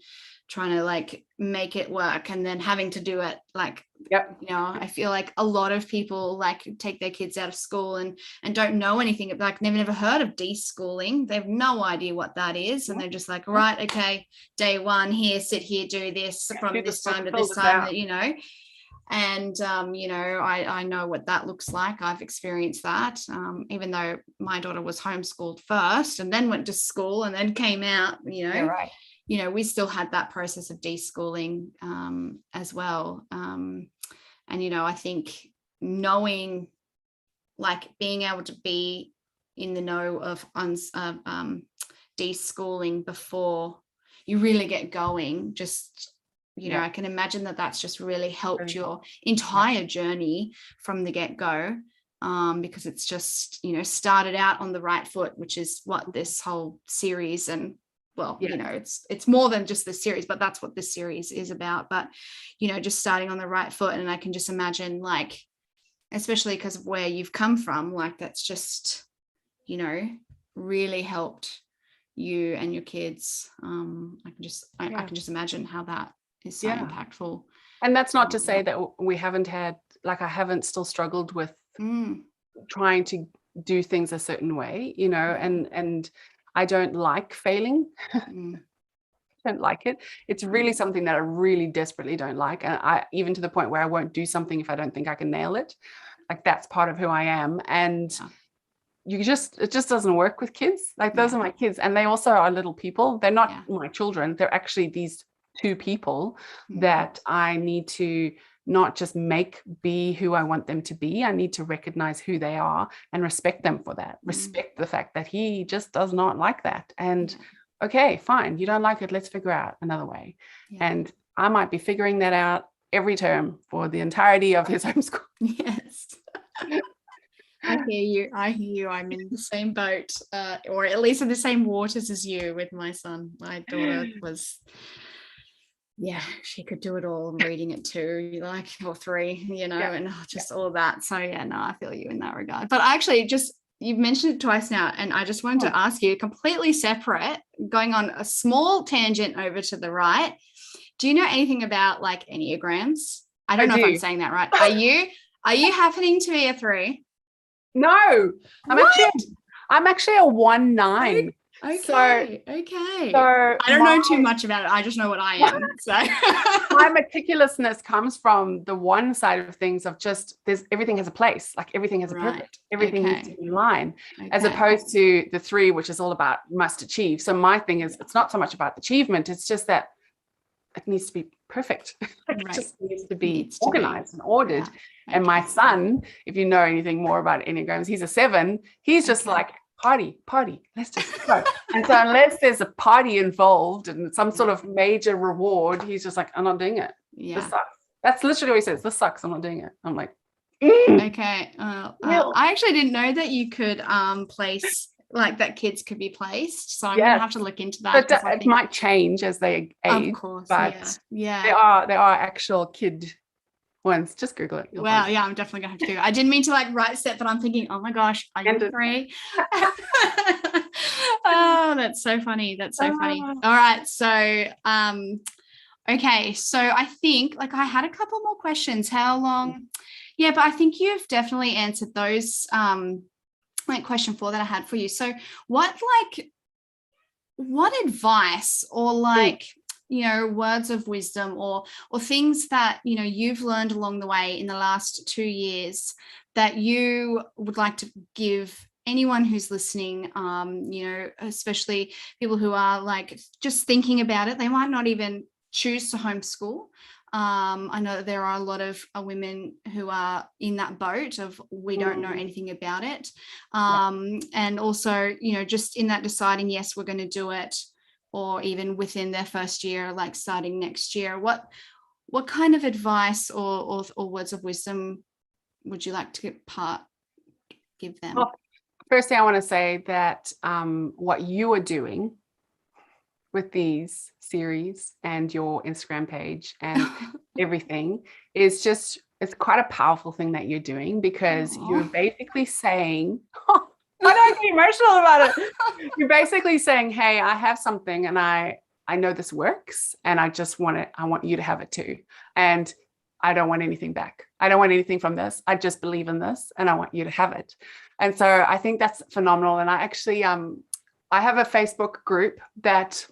trying to like make it work and then having to do it like, you know, I feel like a lot of people like take their kids out of school and don't know anything, like they've never heard of deschooling. They have no idea what that is. And they're just like, right, okay, day one here, sit here, do this from this time to this time, you know. And, you know, I know what that looks like. I've experienced that, even though my daughter was homeschooled first and then went to school and then came out, you know. You know, we still had that process of deschooling as well. And, you know, I think knowing, like being able to be in the know of deschooling before you really get going, just, you know, I can imagine that that's just really helped your entire journey from the get-go, because it's just, you know, started out on the right foot, which is what this whole series and, well, you know, it's more than just the series, but that's what this series is about. But, you know, just starting on the right foot. And I can just imagine, like, especially because of where you've come from, like that's just, you know, really helped you and your kids. I can just imagine how that is so impactful. And that's not to say that we haven't had, like, I haven't still struggled with trying to do things a certain way, you know, and I don't like failing. Don't like it. It's really something that I really desperately don't like. And I, even to the point where I won't do something if I don't think I can nail it. Like that's part of who I am. And it just doesn't work with kids. Like those are my kids. And they also are little people. They're not my children. They're actually these two people that I need to not just be who I want them to be. I need to recognize who they are and respect them for that. Respect the fact that he just does not like that. And okay, fine. You don't like it. Let's figure out another way. And I might be figuring that out every term for the entirety of his homeschool. Yes. I hear you. I'm in the same boat, or at least in the same waters as you with my son. My daughter was, she could do it all, reading it too, like, or three, you know, and just all that. So I feel you in that regard. But actually, you've mentioned it twice now, and I just wanted to ask you, completely separate, going on a small tangent over to the right. Do you know anything about like Enneagrams? I don't know if I'm do. saying that right. Are you happening to be a 3? No, I'm actually a 1-9. Okay. So I don't know too much about it. I just know what I am. So my meticulousness comes from the one side of things of just everything has a place, like everything has a purpose, everything needs to be in line, as opposed to the 3, which is all about must achieve. So my thing is, it's not so much about achievement, it's just that it needs to be perfect. It just needs to be organized and ordered. And my son, if you know anything more about Enneagrams, he's a 7. He's just like, party, let's just go. And so unless there's a party involved and some sort of major reward, he's just like, I'm not doing it. This sucks. That's literally what he says. This sucks. I'm not doing it. I'm like, okay. I actually didn't know that you could place, like, that kids could be placed. So I'm gonna have to look into that. But it might change as they age. Of course, but yeah. There are actual kid ones. Just Google it. Well, yeah, I'm definitely gonna have to do it. I didn't mean to like write set, but I'm thinking, oh my gosh, are you 3? Oh, that's so funny. That's so funny. All right. So okay. So I think, like, I had a couple more questions. How long? Yeah, but I think you've definitely answered those. Like question 4 that I had for you. So what advice or like, you know, words of wisdom or things that, you know, you've learned along the way in the last 2 years that you would like to give anyone who's listening, you know, especially people who are like just thinking about it. They might not even choose to homeschool. I know that there are a lot of women who are in that boat of we don't know anything about it. And also, you know, just in that deciding, yes, we're going to do it, or even within their first year, like starting next year. What kind of advice or words of wisdom would you like to give them? Well, firstly, I want to say that what you are doing with these series and your Instagram page and everything is just, it's quite a powerful thing that you're doing, because you're basically saying, I don't get emotional about it. You're basically saying, hey, I have something and I know this works and I just want it. I want you to have it too. And I don't want anything back. I don't want anything from this. I just believe in this and I want you to have it. And so I think that's phenomenal. And I actually, I have a Facebook group that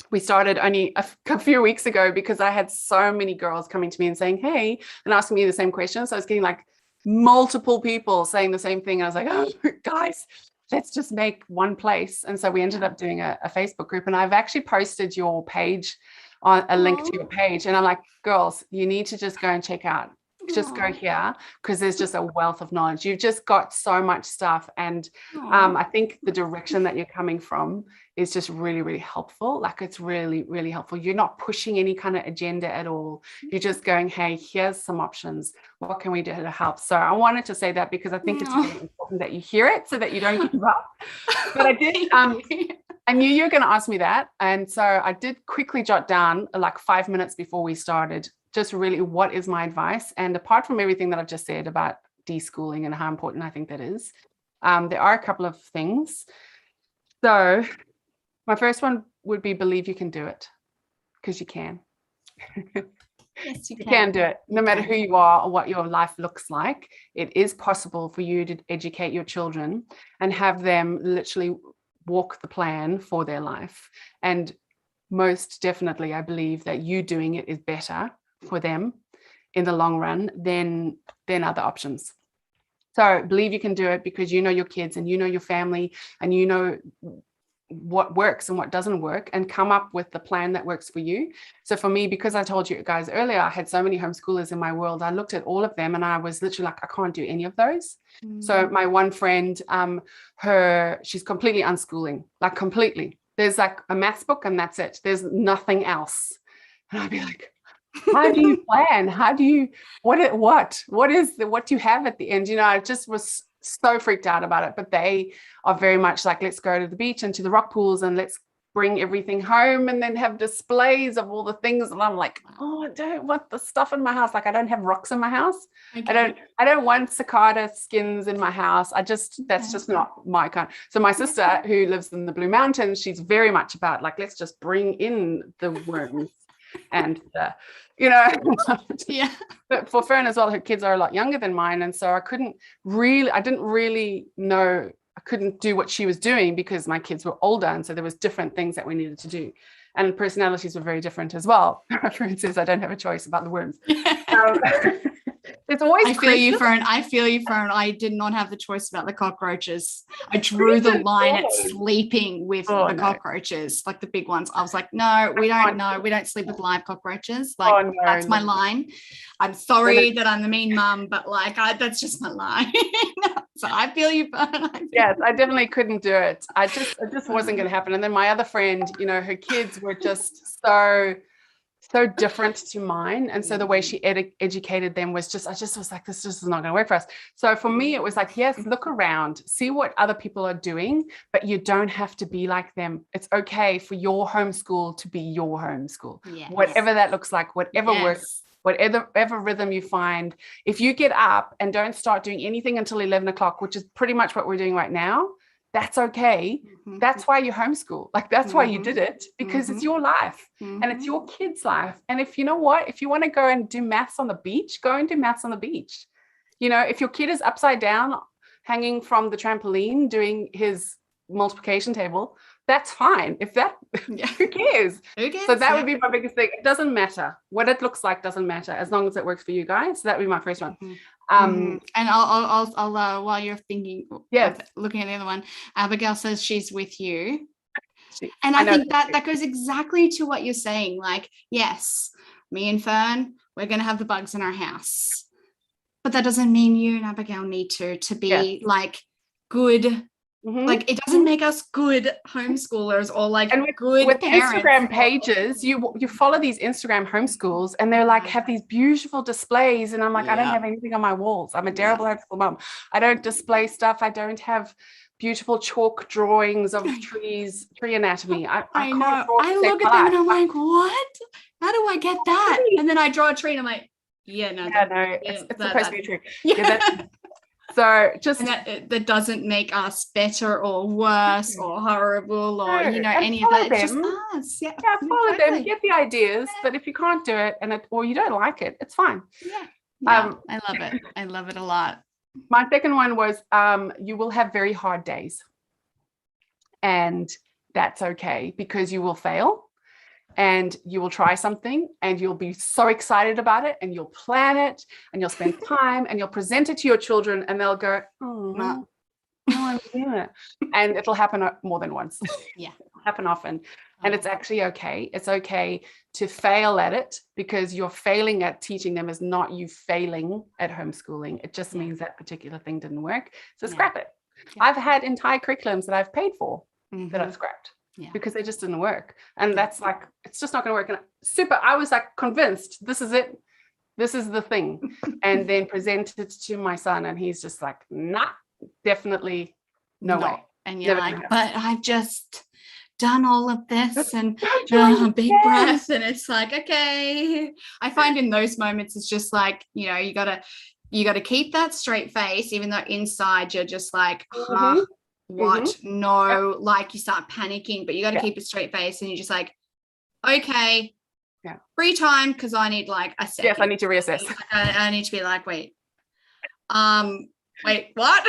we started only a few weeks ago, because I had so many girls coming to me and saying, hey, and asking me the same questions. So I was getting like multiple people saying the same thing. And I was like, oh, guys, let's just make one place. And so we ended up doing a Facebook group, and I've actually posted your page on a link to your page. And I'm like, girls, you need to just go and check out. Just go here, because there's just a wealth of knowledge. You've just got so much stuff. And I think the direction that you're coming from is just really, really helpful. Like, it's really, really helpful. You're not pushing any kind of agenda at all. You're just going, hey, here's some options. What can we do to help? So I wanted to say that, because I think it's really important that you hear it so that you don't give up. But I did, I knew you were going to ask me that. And so I did quickly jot down, like 5 minutes before we started, just really what is my advice. And apart from everything that I've just said about deschooling and how important I think that is, there are a couple of things. So my first one would be, believe you can do it, because you can. Yes, you can do it. No matter who you are or what your life looks like, it is possible for you to educate your children and have them literally walk the plan for their life. And most definitely, I believe that you doing it is better for them in the long run than other options. So believe you can do it, because you know your kids and you know your family and you know what works and what doesn't work, and come up with the plan that works for you. So for me, because I told you guys earlier, I had so many homeschoolers in my world, I looked at all of them and I was literally like, I can't do any of those. So my one friend, she's completely unschooling, like completely. There's like a maths book and that's it. There's nothing else. And I'd be like, how do you plan? How do you, what do you have at the end? You know, I just was so freaked out about it, but they are very much like, let's go to the beach and to the rock pools and let's bring everything home and then have displays of all the things. And I'm like, oh, I don't want the stuff in my house. Like, I don't have rocks in my house. Okay. I don't want cicada skins in my house. That's just not my kind. So my sister, who lives in the Blue Mountains, she's very much about like, let's just bring in the worms. And, you know, Yeah. but for Fern as well, her kids are a lot younger than mine. And so I didn't really know, I couldn't do what she was doing because my kids were older. And so there was different things that we needed to do. And personalities were very different as well. For instance, I don't have a choice about the worms. It's always I feel you, Fern. I did not have the choice about the cockroaches. I drew the line at sleeping with the cockroaches, like the big ones. I was like, no, we don't sleep with live cockroaches. Like, that's my line. I'm sorry that I'm the mean mum, but like, that's just my line. So I feel you, Fern. Yes, I definitely couldn't do it. It just wasn't going to happen. And then my other friend, you know, her kids were just so different to mine. And so the way she educated them was I just was like, this just is not going to work for us. So for me, it was like, yes, look around, see what other people are doing, but you don't have to be like them. It's okay for your homeschool to be your homeschool. Yes. Whatever that looks like, whatever works, whatever rhythm you find. If you get up and don't start doing anything until 11 o'clock, which is pretty much what we're doing right now, that's okay. That's why you homeschool. Like, that's why you did it, because it's your life and it's your kid's life. And if you know what, if you want to go and do maths on the beach, go and do maths on the beach. You know, if your kid is upside down, hanging from the trampoline, doing his multiplication table, that's fine. If that, who cares? So that would be my biggest thing. It doesn't matter what it looks like, doesn't matter, as long as it works for you guys. So that would be my first one. And I'll while you're thinking, looking at the other one, Abigail says she's with you. And I think that goes exactly to what you're saying. Like, yes, me and Fern, we're going to have the bugs in our house, but that doesn't mean you and Abigail need to be like good. Like, it doesn't make us good homeschoolers or like good parents. Instagram pages, you follow these Instagram homeschools and they're like, have these beautiful displays. And I'm like, I don't have anything on my walls. I'm a terrible homeschool mom. I don't display stuff. I don't have beautiful chalk drawings of trees, tree anatomy. I know. I look at them and I'm like, what? How do I get that? And then I draw a tree and I'm like, it's supposed to be a tree. So just that doesn't make us better or worse or horrible or any of that. It's just us. Yeah, follow them, get the ideas, but if you can't do it or you don't like it, it's fine. I love it. I love it a lot. My second one was you will have very hard days, and that's okay, because you will fail. And you will try something and you'll be so excited about it and you'll plan it and you'll spend time and you'll present it to your children and they'll go, no, I'm doing it. And it'll happen more than once. It'll happen often. And it's actually okay. It's okay to fail at it, because you're failing at teaching them is not you failing at homeschooling. It just means that particular thing didn't work. So scrap it. I've had entire curriculums that I've paid for that I've scrapped. Because they just didn't work. And that's like, it's just not going to work. And I was like convinced this is it. This is the thing. And then presented it to my son and he's just like, nah, definitely no way. And you're like, but I've just done all of this and big breath. And it's like, okay. I find in those moments, it's just like, you gotta keep that straight face, even though inside you're just like, what? No, like you start panicking, but you got to keep a straight face and you're just like, okay, free time, because I need like a second. Yes, I need to reassess. I need to be like, wait, what?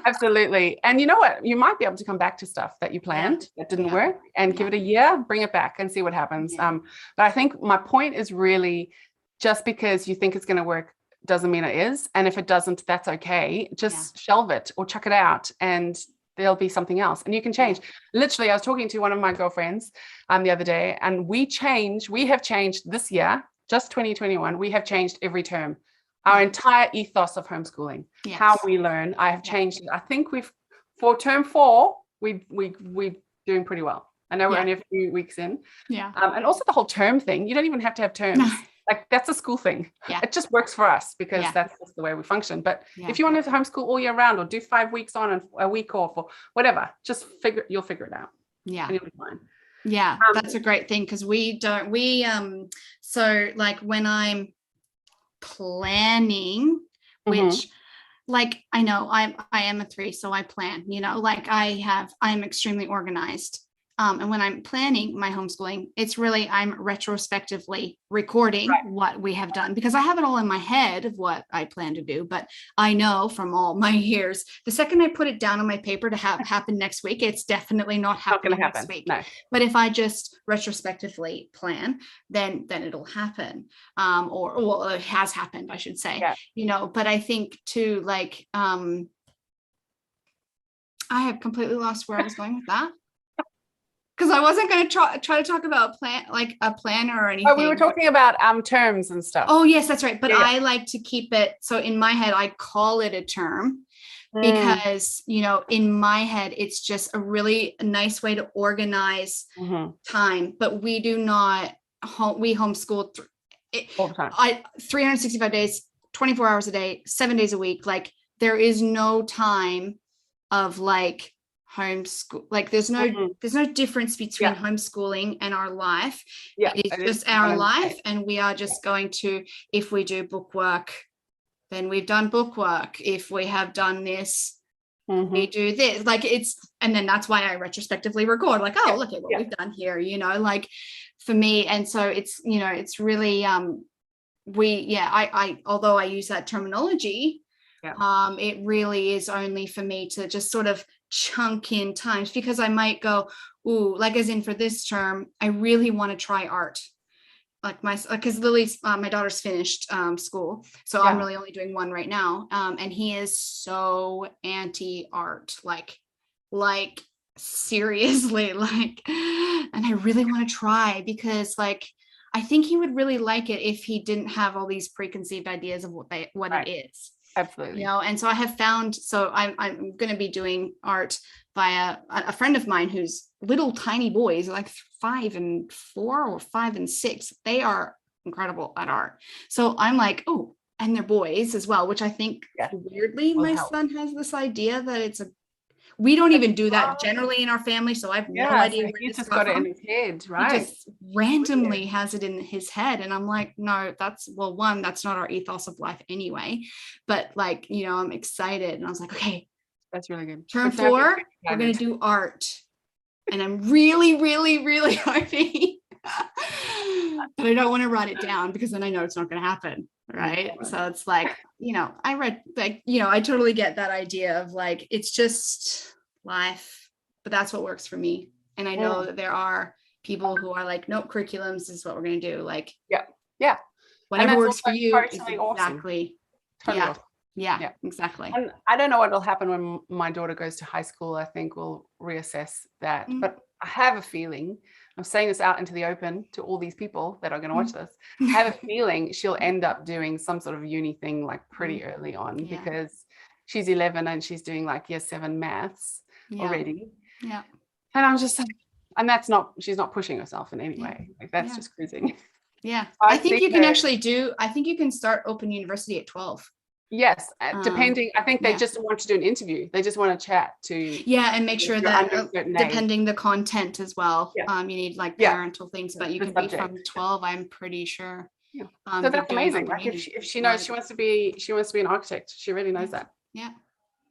Absolutely. And you know what? You might be able to come back to stuff that you planned that didn't work and give it a year, bring it back and see what happens. But I think my point is really, just because you think it's going to work doesn't mean it is. And if it doesn't, that's okay. Just shelve it or chuck it out and there'll be something else and you can change. Literally, I was talking to one of my girlfriends the other day, and we have changed this year, just 2021. We have changed every term, our entire ethos of homeschooling, how we learn. I have changed it. I think for term 4, we're doing pretty well. I know we're only a few weeks in. And also the whole term thing, you don't even have to have terms. Like, that's a school thing. It just works for us because that's just the way we function. But if you want to homeschool all year round or do 5 weeks on and a week off or whatever, you'll figure it out. And you'll be fine. That's a great thing, because so like when I'm planning, which like, I know I am a 3, so I plan, like I'm extremely organized. and when I'm planning my homeschooling, it's really, I'm retrospectively recording what we have done, because I have it all in my head of what I plan to do. But I know from all my years, the second I put it down on my paper to have happen next week, it's definitely not happening next week. No. But if I just retrospectively plan, then it'll happen. Or well, it has happened, I should say. But I think too, like, I have completely lost where I was going with that. Because I wasn't going to try to talk about a planner or anything. Oh, we were talking about terms and stuff. Oh, yes, that's right. But I like to keep it. So in my head, I call it a term because, in my head, it's just a really nice way to organize time. But we do not, we homeschool all the time. 365 days, 24 hours a day, 7 days a week. Like, there is no time of like homeschool, like there's no difference between homeschooling and our life. It's just our life, and we are just going to, if we do book work, then we've done book work. If we have done this, we do this, like and then that's why I retrospectively record, like, oh, look at what we've done here, like for me. And so it's, it's really I although I use that terminology, it really is only for me to just sort of chunk in times, because I might go, ooh, like as in for this term, I really want to try art. Like because Lily's, my daughter's finished school. So I'm really only doing one right now. And he is so anti-art, like seriously, like, and I really want to try, because like, I think he would really like it if he didn't have all these preconceived ideas of what it is. Absolutely. And so I have found, so I'm going to be doing art via a friend of mine who's little tiny boys, like 5 and 4 or 5 and 6. They are incredible at art. So I'm like, oh, and they're boys as well, which I think weirdly, my son has this idea that we don't even do that generally in our family. So I have no idea where he this just got it in his head, right? He just randomly has it in his head. And I'm like, no, that's not our ethos of life anyway. But like, I'm excited. And I was like, okay, that's really good. Term 4, we're going to do art. And I'm really, really, really hoping, but I don't want to write it down, because then I know it's not going to happen. Right. So it's like, I read, like, I totally get that idea of like, it's just life, but that's what works for me. And I know that there are people who are like, nope, curriculums, this is what we're going to do. Like, whatever works for you. Exactly. Awesome. Totally awesome. Yeah, exactly. And I don't know what will happen when my daughter goes to high school. I think we'll reassess that. But I have a feeling, I'm saying this out into the open to all these people that are going to watch this, I have a feeling she'll end up doing some sort of uni thing like pretty early on, because she's 11 and she's doing like year 7 maths already. Yeah. And I'm just like, and she's not pushing herself in any way. Like that's just cruising. Yeah. I think you can start Open University at 12. Yes, depending. I think they just want to do an interview. They just want to chat and make sure that depending the content as well. You need like parental things, but you can be from 12. I'm pretty sure. So that's amazing. Like if she knows she wants to be an architect, she really knows that. Yeah,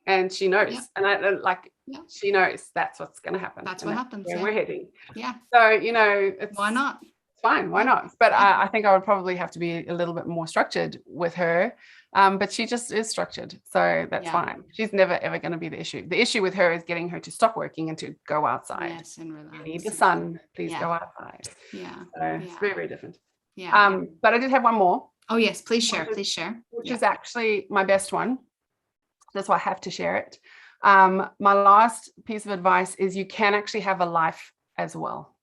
and she knows, and she knows that's what's going to happen. That's what happens. Where we're heading. Yeah. So it's why not? Fine, why not? But I think I would probably have to be a little bit more structured with her. But she just is structured, so that's fine. She's never ever going to be the issue. The issue with her is getting her to stop working and to go outside. Yes, and relax. You need the sun, please go outside. Yeah. So it's very, very different. Yeah. But I did have one more. Oh yes, please share. Which is actually my best one. That's why I have to share it. My last piece of advice is you can actually have a life as well.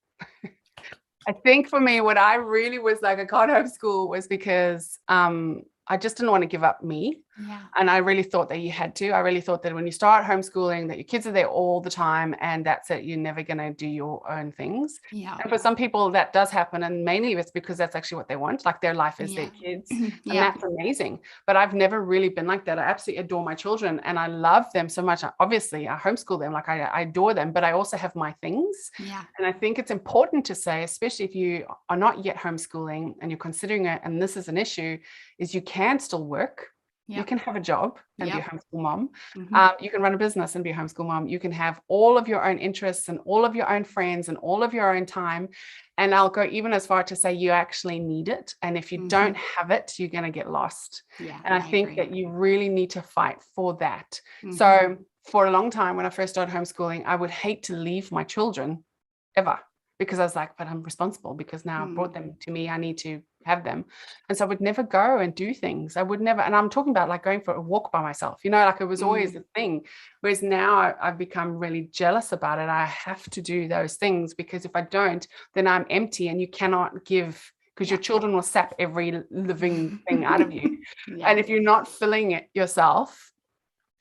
I think for me, what I really was like, I can't homeschool was because I just didn't want to give up me. And I really thought that you had to. I really thought that when you start homeschooling, that your kids are there all the time and that's it. You're never going to do your own things. And for some people that does happen. And mainly it's because that's actually what they want. Like their life is their kids. And that's amazing. But I've never really been like that. I absolutely adore my children and I love them so much. Obviously, I homeschool them. Like I adore them, but I also have my things. And I think it's important to say, especially if you are not yet homeschooling and you're considering it, and this is an issue, is you can still work. You can have a job and be a homeschool mom. Mm-hmm. You can run a business and be a homeschool mom. You can have all of your own interests and all of your own friends and all of your own time. And I'll go even as far to say you actually need it. And if you don't have it, you're going to get lost. Yeah. And I think agree. that you really need to fight for that. Mm-hmm. So for a long time, when I first started homeschooling, I would hate to leave my children ever, because I was like, but I'm responsible because now I've brought them to me. I need to have them. And so I would never go and do things. I would never. And I'm talking about like going for a walk by myself, you know, like it was always a thing. Whereas now I've become really jealous about it. I have to do those things, because if I don't, then I'm empty, and you cannot give, because your children will sap every living thing out of you. And if you're not filling it yourself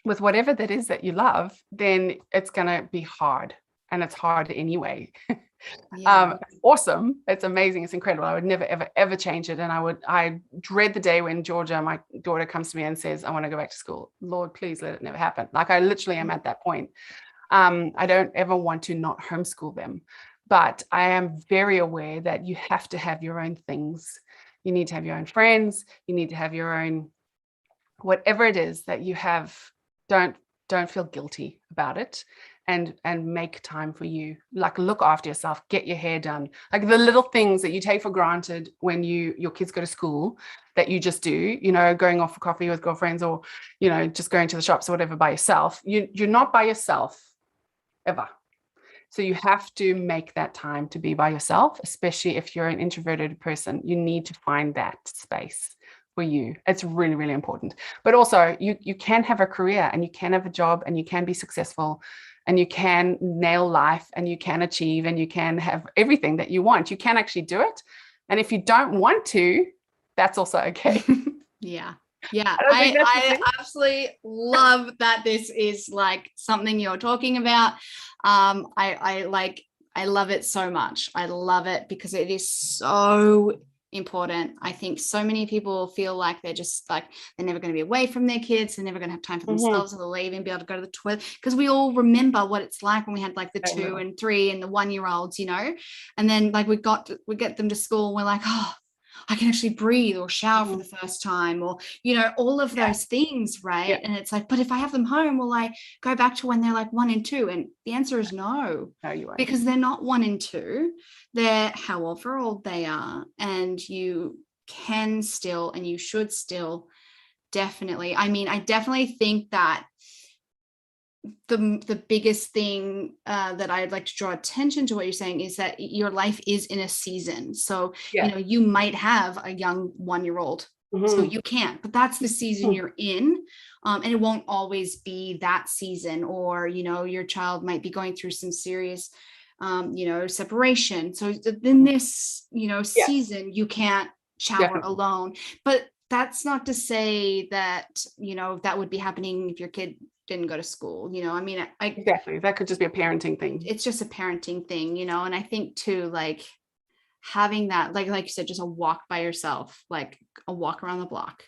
with whatever that is that you love, then it's going to be hard. And it's hard anyway. It's awesome. It's amazing. It's incredible. I would never, ever, ever change it. And I dread the day when Georgia, my daughter, comes to me and says, I want to go back to school. Lord, please let it never happen. Like I literally am at that point. I don't ever want to not homeschool them, but I am very aware that you have to have your own things. You need to have your own friends. You need to have your own, whatever it is that you have. Don't feel guilty about it. And make time for you, like look after yourself, get your hair done, like the little things that you take for granted when your kids go to school, that you just do, you know, going off for coffee with girlfriends, or, you know, just going to the shops or whatever by yourself. You're not by yourself ever. So you have to make that time to be by yourself, especially if you're an introverted person. You need to find that space for you. It's really, really important. But also you can have a career, and you can have a job, and you can be successful, and you can nail life, and you can achieve, and you can have everything that you want. You can actually do it. And if you don't want to, that's also okay. Yeah. I absolutely love that this is like something you're talking about. I love it so much. I love it because it is so important. I think so many people feel like they're just like, they're never going to be away from their kids. They're never going to have time for themselves, or they'll even be able to go to the toilet, because we all remember what it's like when we had like the 2 and 3 and the 1-year-olds, you know, and then like we get them to school and we're like, oh, I can actually breathe or shower for the first time, or, you know, all of those things. Right. And it's like, but if I have them home, will I go back to when they're like 1 and 2? And the answer is no, you won't. Because they're not 1 and 2. They're however old they are. And you can still, and you should still definitely, I mean, I definitely think that the biggest thing that I'd like to draw attention to what you're saying is that your life is in a season. So, you know, you might have a young 1-year-old, so you can't, but that's the season you're in. And it won't always be that season, or, you know, your child might be going through some serious, you know, separation. So in this, you know, season, you can't shower alone, but that's not to say that, you know, that would be happening if your kid didn't go to school, you know. I mean, exactly, that could just be a parenting thing. It's just a parenting thing, you know. And I think too, like having that, like you said, just a walk by yourself, like a walk around the block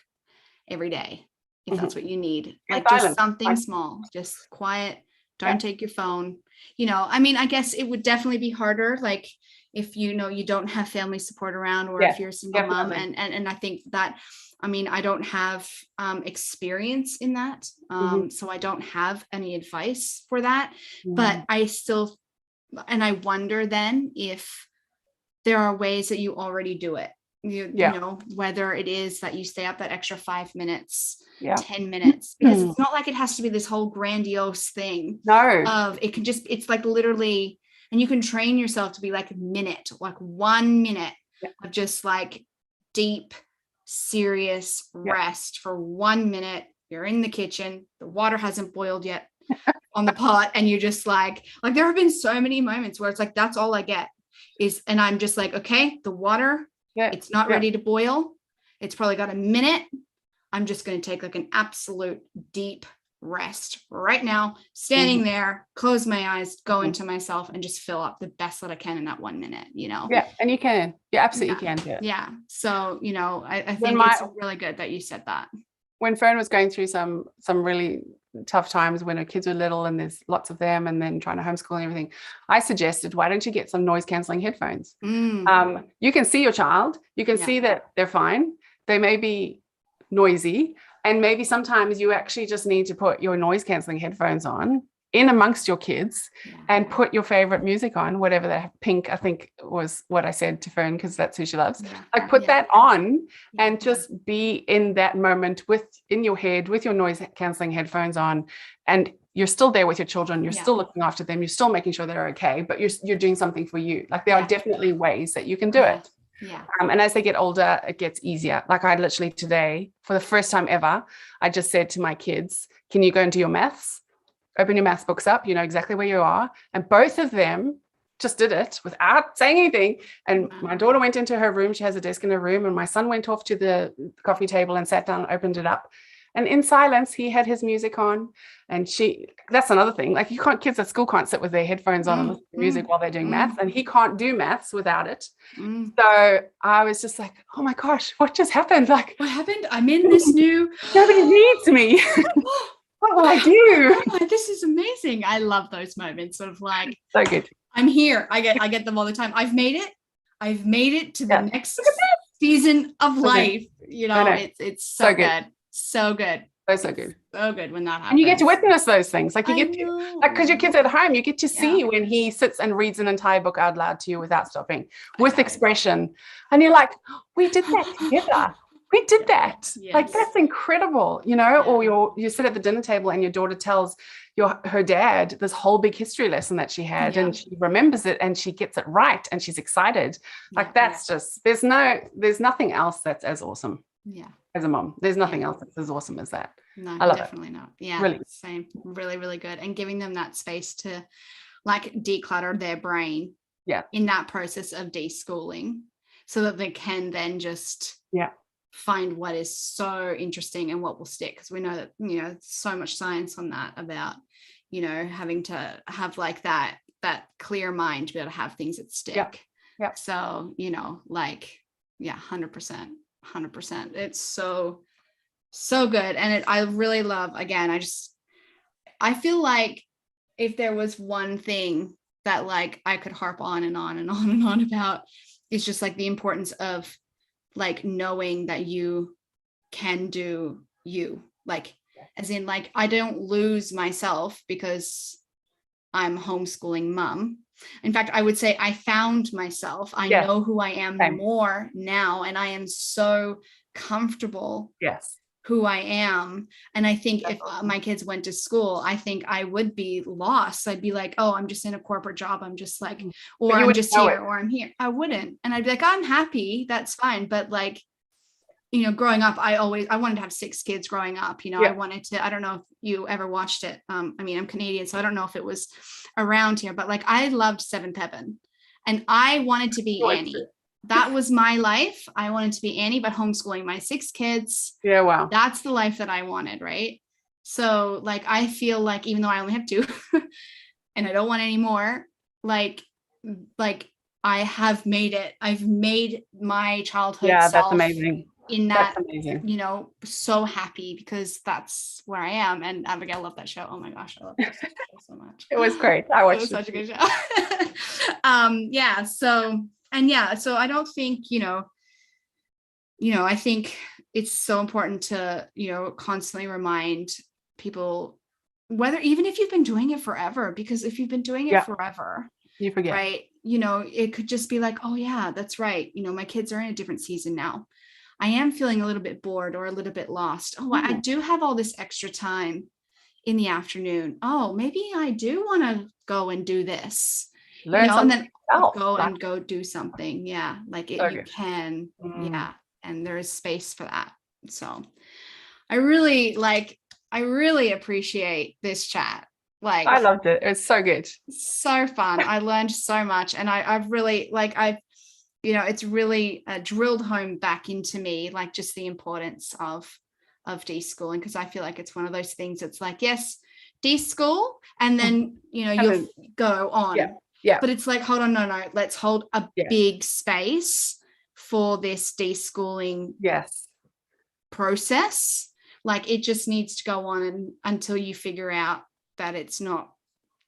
every day, if that's what you need, like just something small, just quiet. Don't take your phone, you know. I mean, I guess it would definitely be harder, like if you know you don't have family support around, or if you're a single mom, and I think that, I mean, I don't have experience in that. So I don't have any advice for that, but I still, and I wonder then if there are ways that you already do it. You know, whether it is that you stay up that extra 5 minutes, 10 minutes, because it's not like it has to be this whole grandiose thing. No, it can just, it's like literally, and you can train yourself to be like a minute, like 1 minute of just like deep, serious rest for 1 minute. You're in the kitchen, the water hasn't boiled yet on the pot, and you just like there have been so many moments where it's like, that's all I get is, and I'm just like, okay, the water, it's not ready to boil. It's probably got a minute. I'm just going to take like an absolute deep rest right now, standing there, close my eyes, go into myself, and just fill up the best that I can in that 1 minute, you know? And you can, absolutely can do it. So, you know, I think it's really good that you said that. When Fern was going through some really tough times when her kids were little and there's lots of them, and then trying to homeschool and everything, I suggested, why don't you get some noise cancelling headphones? You can see your child, you can see that they're fine. They may be noisy, And maybe sometimes you actually just need to put your noise cancelling headphones on in amongst your kids and put your favorite music on, whatever that Pink, I think was what I said to Fern, because that's who she loves. Like put that on and just be in that moment in your head with your noise cancelling headphones on, and you're still there with your children. You're still looking after them. You're still making sure they're okay, but you're doing something for you. Like there are definitely ways that you can do it. Yeah. And as they get older, it gets easier. Like I literally today, for the first time ever, I just said to my kids, can you go and do your maths? Open your maths books up, you know exactly where you are. And both of them just did it without saying anything. And my daughter went into her room. She has a desk in her room. And my son went off to the coffee table and sat down and opened it up. And in silence, he had his music on. And that's another thing. Like kids at school can't sit with their headphones on and listen to music while they're doing maths. And he can't do maths without it. So I was just like, oh my gosh, what just happened? Like, what happened? I'm in this new. Nobody needs me. What will I do? Oh, this is amazing. I love those moments of like, so good. I'm here. I get them all the time. I've made it to the next season of life. You know, it's so good. So good. So good. So good when that happens. And you get to witness those things. Like you get to, like, because your kid's at home, you get to see when he sits and reads an entire book out loud to you without stopping, with expression. And you're like, we did that together. We did that. Like, that's incredible, you know. Or you sit at the dinner table and your daughter tells her dad this whole big history lesson that she had, and she remembers it and she gets it right and she's excited. Like that's just, there's nothing else that's as awesome. Yeah. As a mom, there's nothing else that's as awesome as that. No, I love definitely not. Yeah, really. Same. Really, really good. And giving them that space to like declutter their brain in that process of deschooling, so that they can then just find what is so interesting and what will stick. Because we know that, you know, so much science on that about, you know, having to have like that clear mind to be able to have things that stick. Yeah. So, you know, like, 100%. It's so good. And I really love, again, I feel like if there was one thing that like I could harp on and on and on and on about, it's just like the importance of like knowing that you can do you, like, as in like, I don't lose myself because I'm homeschooling mom. In fact, I would say I found myself. I know who I am more now, and I am so comfortable who I am. And I think if my kids went to school, I think I would be lost. I'd be like, oh, I'm just in a corporate job. I'm just like, or I'm just here, or I'm here. I wouldn't. And I'd be like, I'm happy. That's fine. But like, you know, growing up, I wanted to have 6 kids growing up. You know, I don't know if you ever watched it. I mean, I'm Canadian, so I don't know if it was around here, but like I loved Seventh Heaven and I wanted to be Annie. That was my life. I wanted to be Annie, but homeschooling my 6 kids. Yeah, wow. That's the life that I wanted, right? So like, I feel like even though I only have 2 and I don't want any more, like I have made it. I've made my childhood self. That's amazing. In that, you know, so happy because that's where I am. And Abigail, loved that show. Oh my gosh, I love that show so much. It was great. I watched it. Was such a good show. So I don't think, you know, I think it's so important to, you know, constantly remind people, whether even if you've been doing it forever, because if you've been doing it forever, you forget, right? You know, it could just be like, oh yeah, that's right. You know, my kids are in a different season now. I am feeling a little bit bored or a little bit lost. Oh, I do have all this extra time in the afternoon. Oh, maybe I do want to go and do this. Learn something, and then go do something. Yeah, like it, you can. Yeah, and there is space for that. So I really appreciate this chat. Like, I loved it. It was so good. So fun. I learned so much, and I've really you know, it's really drilled home back into me, like just the importance of deschooling, because I feel like it's one of those things that's like, yes, deschool, and then, you know, you'll go on. Yeah. But it's like, hold on, no, let's hold a big space for this deschooling process. Like it just needs to go on until you figure out that it's not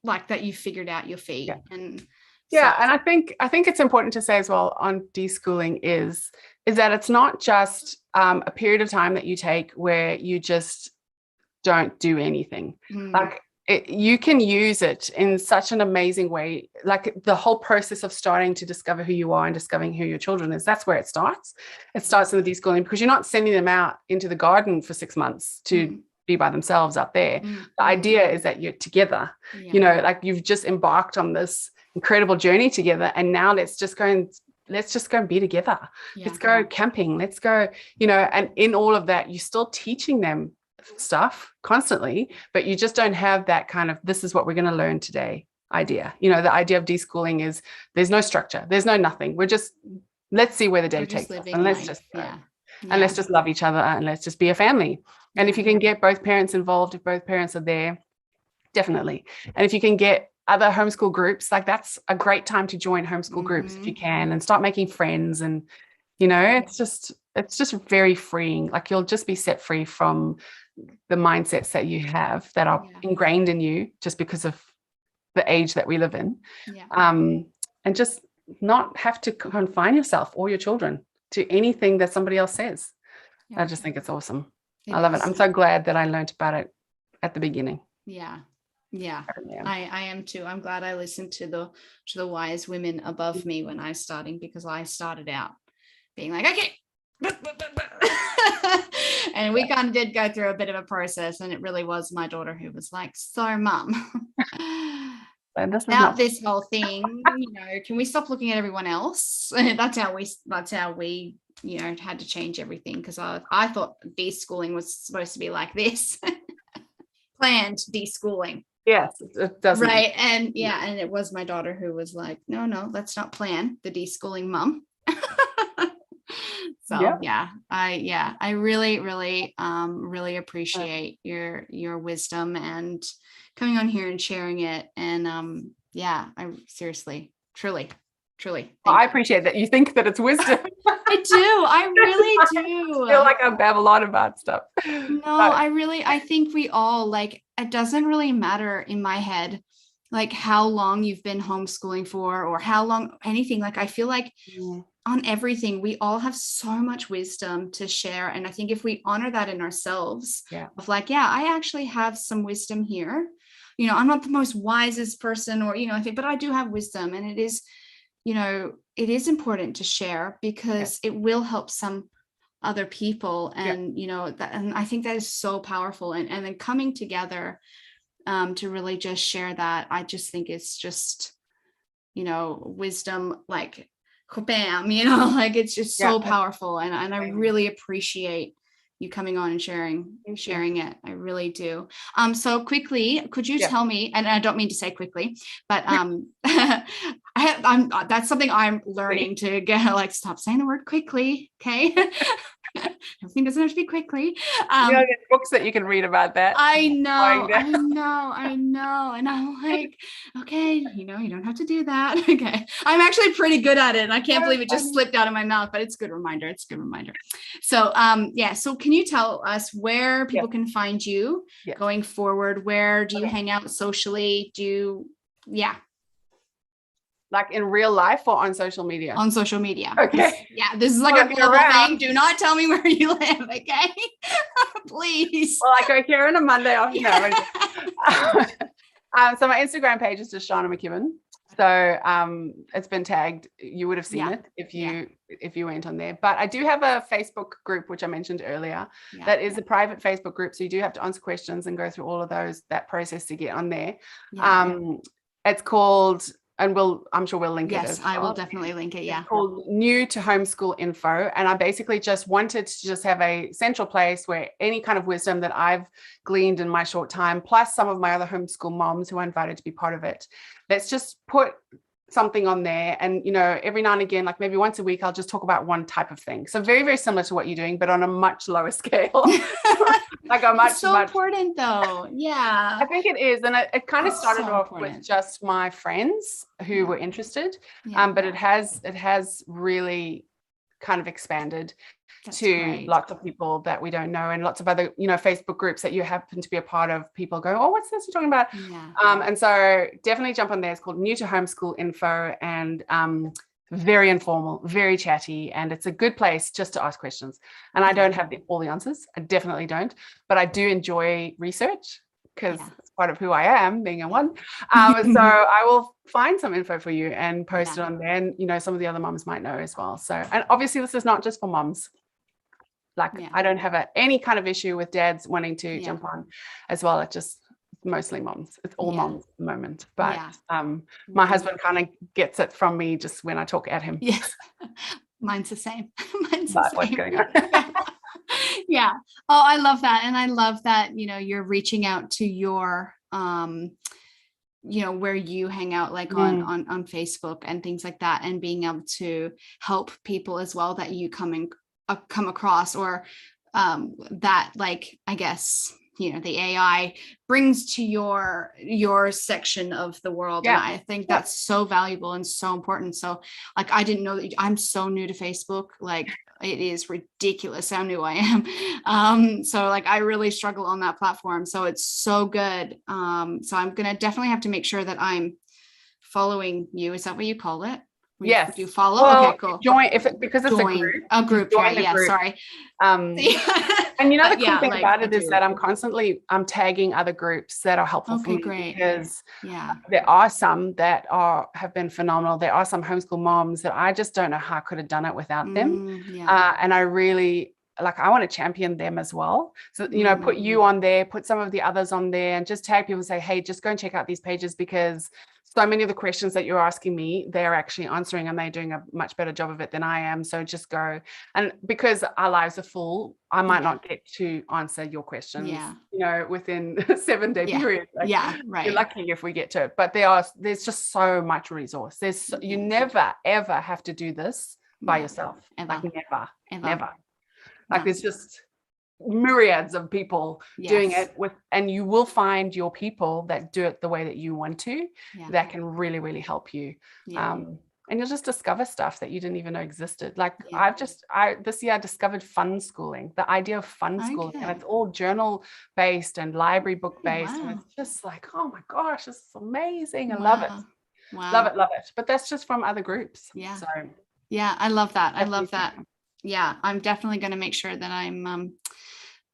like that you figured out your feet. And and I think it's important to say as well on deschooling is is that it's not just a period of time that you take where you just don't do anything. Like you can use it in such an amazing way. Like the whole process of starting to discover who you are and discovering who your children is, that's where it starts. It starts in the deschooling, because you're not sending them out into the garden for 6 months to be by themselves up there. The idea is that you're together, you know, like you've just embarked on this incredible journey together, and now let's just go and be together. Let's go camping, let's go, you know. And in all of that, you're still teaching them stuff constantly, but you just don't have that kind of, this is what we're going to learn today idea. You know, the idea of deschooling is there's no structure, there's no nothing. We're just, let's see where the day takes us, and let's just and let's just love each other, and let's just be a family. And if you can get both parents involved, if both parents are there, definitely. And if you can get other homeschool groups, like that's a great time to join homeschool groups if you can, and start making friends. And you know, it's just very freeing. Like you'll just be set free from the mindsets that you have that are ingrained in you just because of the age that we live in. And just not have to confine yourself or your children to anything that somebody else says. I just think it's awesome. I love it. I'm so glad that I learned about it at the beginning. I am too. I'm glad I listened to the wise women above me when I was starting, because I started out being like, okay. And we kind of did go through a bit of a process, and it really was my daughter who was like, so mum, about this whole thing, you know, can we stop looking at everyone else? That's how we you know, had to change everything, because I thought deschooling was supposed to be like this. Planned deschooling. Yes, it doesn't. Right. And and it was my daughter who was like, no, let's not plan the deschooling, mum. So I really, really, really appreciate your wisdom and coming on here and sharing it. And I seriously, truly. Well, I appreciate that you think that it's wisdom. I do. I really do. I feel like I babble on about stuff. No, I think we all, like, it doesn't really matter in my head, like how long you've been homeschooling for, or how long anything. Like, I feel like on everything, we all have so much wisdom to share. And I think if we honor that in ourselves, of like, I actually have some wisdom here. You know, I'm not the most wisest person, or, you know, but I do have wisdom, and it is, you know, it is important to share, because it will help some other people. And, you know, that, and I think that is so powerful. And then coming together to really just share that, I just think it's just, you know, wisdom, like, bam, you know, like it's just so powerful. And I really appreciate you coming on and sharing it. I really do. So quickly, could you tell me, and I don't mean to say quickly, but that's something I'm learning to get, like, stop saying the word quickly. Okay. Everything doesn't have to be quickly. There's books that you can read about that. I know. And I'm like, okay, you know, you don't have to do that. Okay. I'm actually pretty good at it, and I can't believe it just slipped out of my mouth, but it's a good reminder. So, so can you tell us where people can find you going forward? Where do you hang out socially? Like in real life or on social media? On social media. Okay. This is like a global thing. Do not tell me where you live, okay? Please. Well, I go here on a Monday off. So my Instagram page is just Shana McKibben. So it's been tagged. You would have seen it if you went on there. But I do have a Facebook group, which I mentioned earlier. That is a private Facebook group. So you do have to answer questions and go through all of that process to get on there. It's called, and I'm sure we'll link it. Yes, I will definitely link it. It's called New to Homeschool Info. And I basically just wanted to just have a central place where any kind of wisdom that I've gleaned in my short time, plus some of my other homeschool moms who I invited to be part of it, let's just put something on there. And, you know, every now and again, like maybe once a week, I'll just talk about one type of thing. So very, very similar to what you're doing, but on a much lower scale. Like a much, it's so much important though. I think it is. And it kind of started off with just my friends who were interested. But it has really kind of expanded to lots of people that we don't know, and lots of other, you know, Facebook groups that you happen to be a part of. People go, oh, what's this you're talking about? And so definitely jump on there. It's called New to Homeschool Info. And very informal, very chatty, and it's a good place just to ask questions. And I don't have all the answers. I definitely don't, but I do enjoy research because it's part of who I am, being a one. So I will find some info for you and post it on there. And, you know, some of the other moms might know as well. So, and obviously this is not just for moms. Like I don't have any kind of issue with dads wanting to jump on as well. It just mostly moms. It's all moms at the moment. But my husband kind of gets it from me just when I talk at him. Yes. Mine's the same. Mine's But the same. what's going on? Yeah. Oh, I love that. And I love that, you know, you're reaching out to your you know, where you hang out, like on Facebook and things like that, and being able to help people as well that you come across, or that, like, I guess, you know, the AI brings to your section of the world. And I think that's so valuable and so important. So like, I didn't know that. I'm so new to Facebook. Like, it is ridiculous how new I am. So like, I really struggle on that platform. So it's so good. So I'm going to definitely have to make sure that I'm following you. Is that what you call it? Yes. Do you follow? Well, okay, cool. Join because it's join a group. Right. Yeah. group. Sorry. And you know, the cool thing about it is that I'm tagging other groups that are helpful for me, because there are some that have been phenomenal. There are some homeschool moms that I just don't know how I could have done it without them. And I really, like, I want to champion them as well. So, you know, put you on there, put some of the others on there, and just tag people and say, hey, just go and check out these pages, because so many of the questions that you're asking me, they're actually answering, and they're doing a much better job of it than I am. So just go. And because our lives are full, I might not get to answer your questions, you know, within a 7-day period. Like, you're lucky if we get to it. But there's just so much resource. You never, ever have to do this by yourself. Like never. Like there's just myriads of people doing it and you will find your people that do it the way that you want to, that can really, really help you. And you'll just discover stuff that you didn't even know existed. Like this year I discovered fun schooling, the idea of fun schooling, and it's all journal based and library book based. And it's just like, oh my gosh, this is amazing. I love it. Love it. But that's just from other groups. So I love that. I love that. Yeah, I'm definitely going to make sure that I'm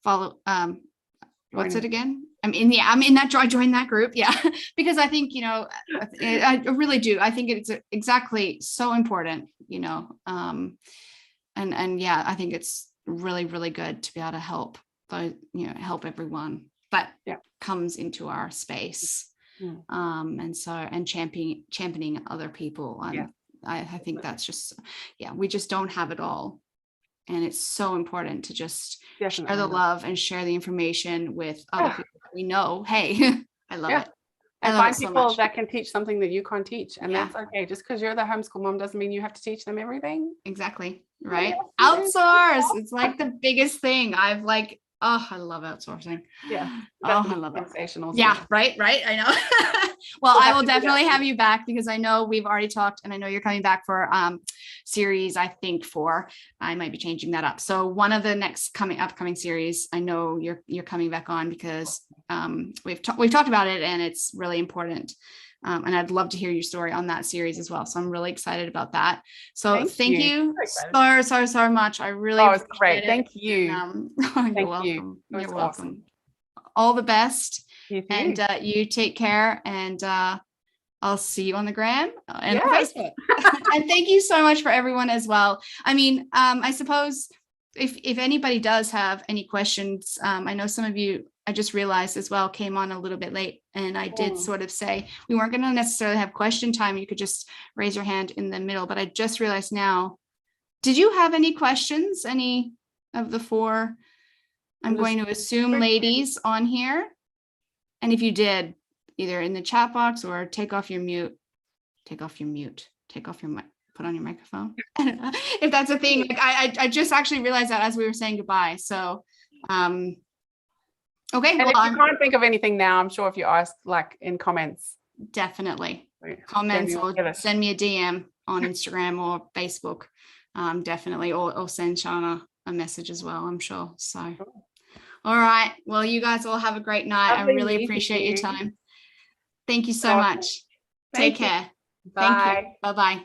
follow what's it again? I'm in that I joined that group. Because I think, you know, I really do. I think it's exactly so important, you know. And I think it's really, really good to be able to help help everyone that comes into our space. And championing other people. I think that's just we just don't have it all. And it's so important to just share the love and share the information with other people that we know. Hey, I love it. And find people that can teach something that you can't teach. And that's okay. Just because you're the homeschool mom doesn't mean you have to teach them everything. Exactly. Right. Outsource. It's like the biggest thing. I love outsourcing. I love it. Sensational. Right. I know. Well, I will definitely have you back, because I know we've already talked, and I know you're coming back for series, I think 4. I might be changing that up. So one of the next upcoming series, I know you're coming back on, because we've talked about it, and it's really important. And I'd love to hear your story on that series as well. So I'm really excited about that. So thank you so much. I really it's great. Thank you. You're welcome. You're welcome. Awesome. All the best. And you take care, and I'll see you on the gram and Facebook. And thank you so much for everyone as well. I mean, I suppose if anybody does have any questions, I know some of you, I just realized as well, came on a little bit late, and I did sort of say we weren't going to necessarily have question time. You could just raise your hand in the middle, but I just realized now, did you have any questions? Any of the 4? I'm going to assume ladies on here. And if you did, either in the chat box or take off your mic, put on your microphone. If that's a thing. Like I just actually realized that as we were saying goodbye. So, okay. And if you can't think of anything now, I'm sure if you ask, like, in comments. Definitely. Comments, or send me a DM on Instagram or Facebook. Definitely. Or send Shana a message as well, I'm sure. So. All right. Well, you guys all have a great night. I really appreciate your time. Thank you so much. Take care. Bye. Thank you. Bye-bye.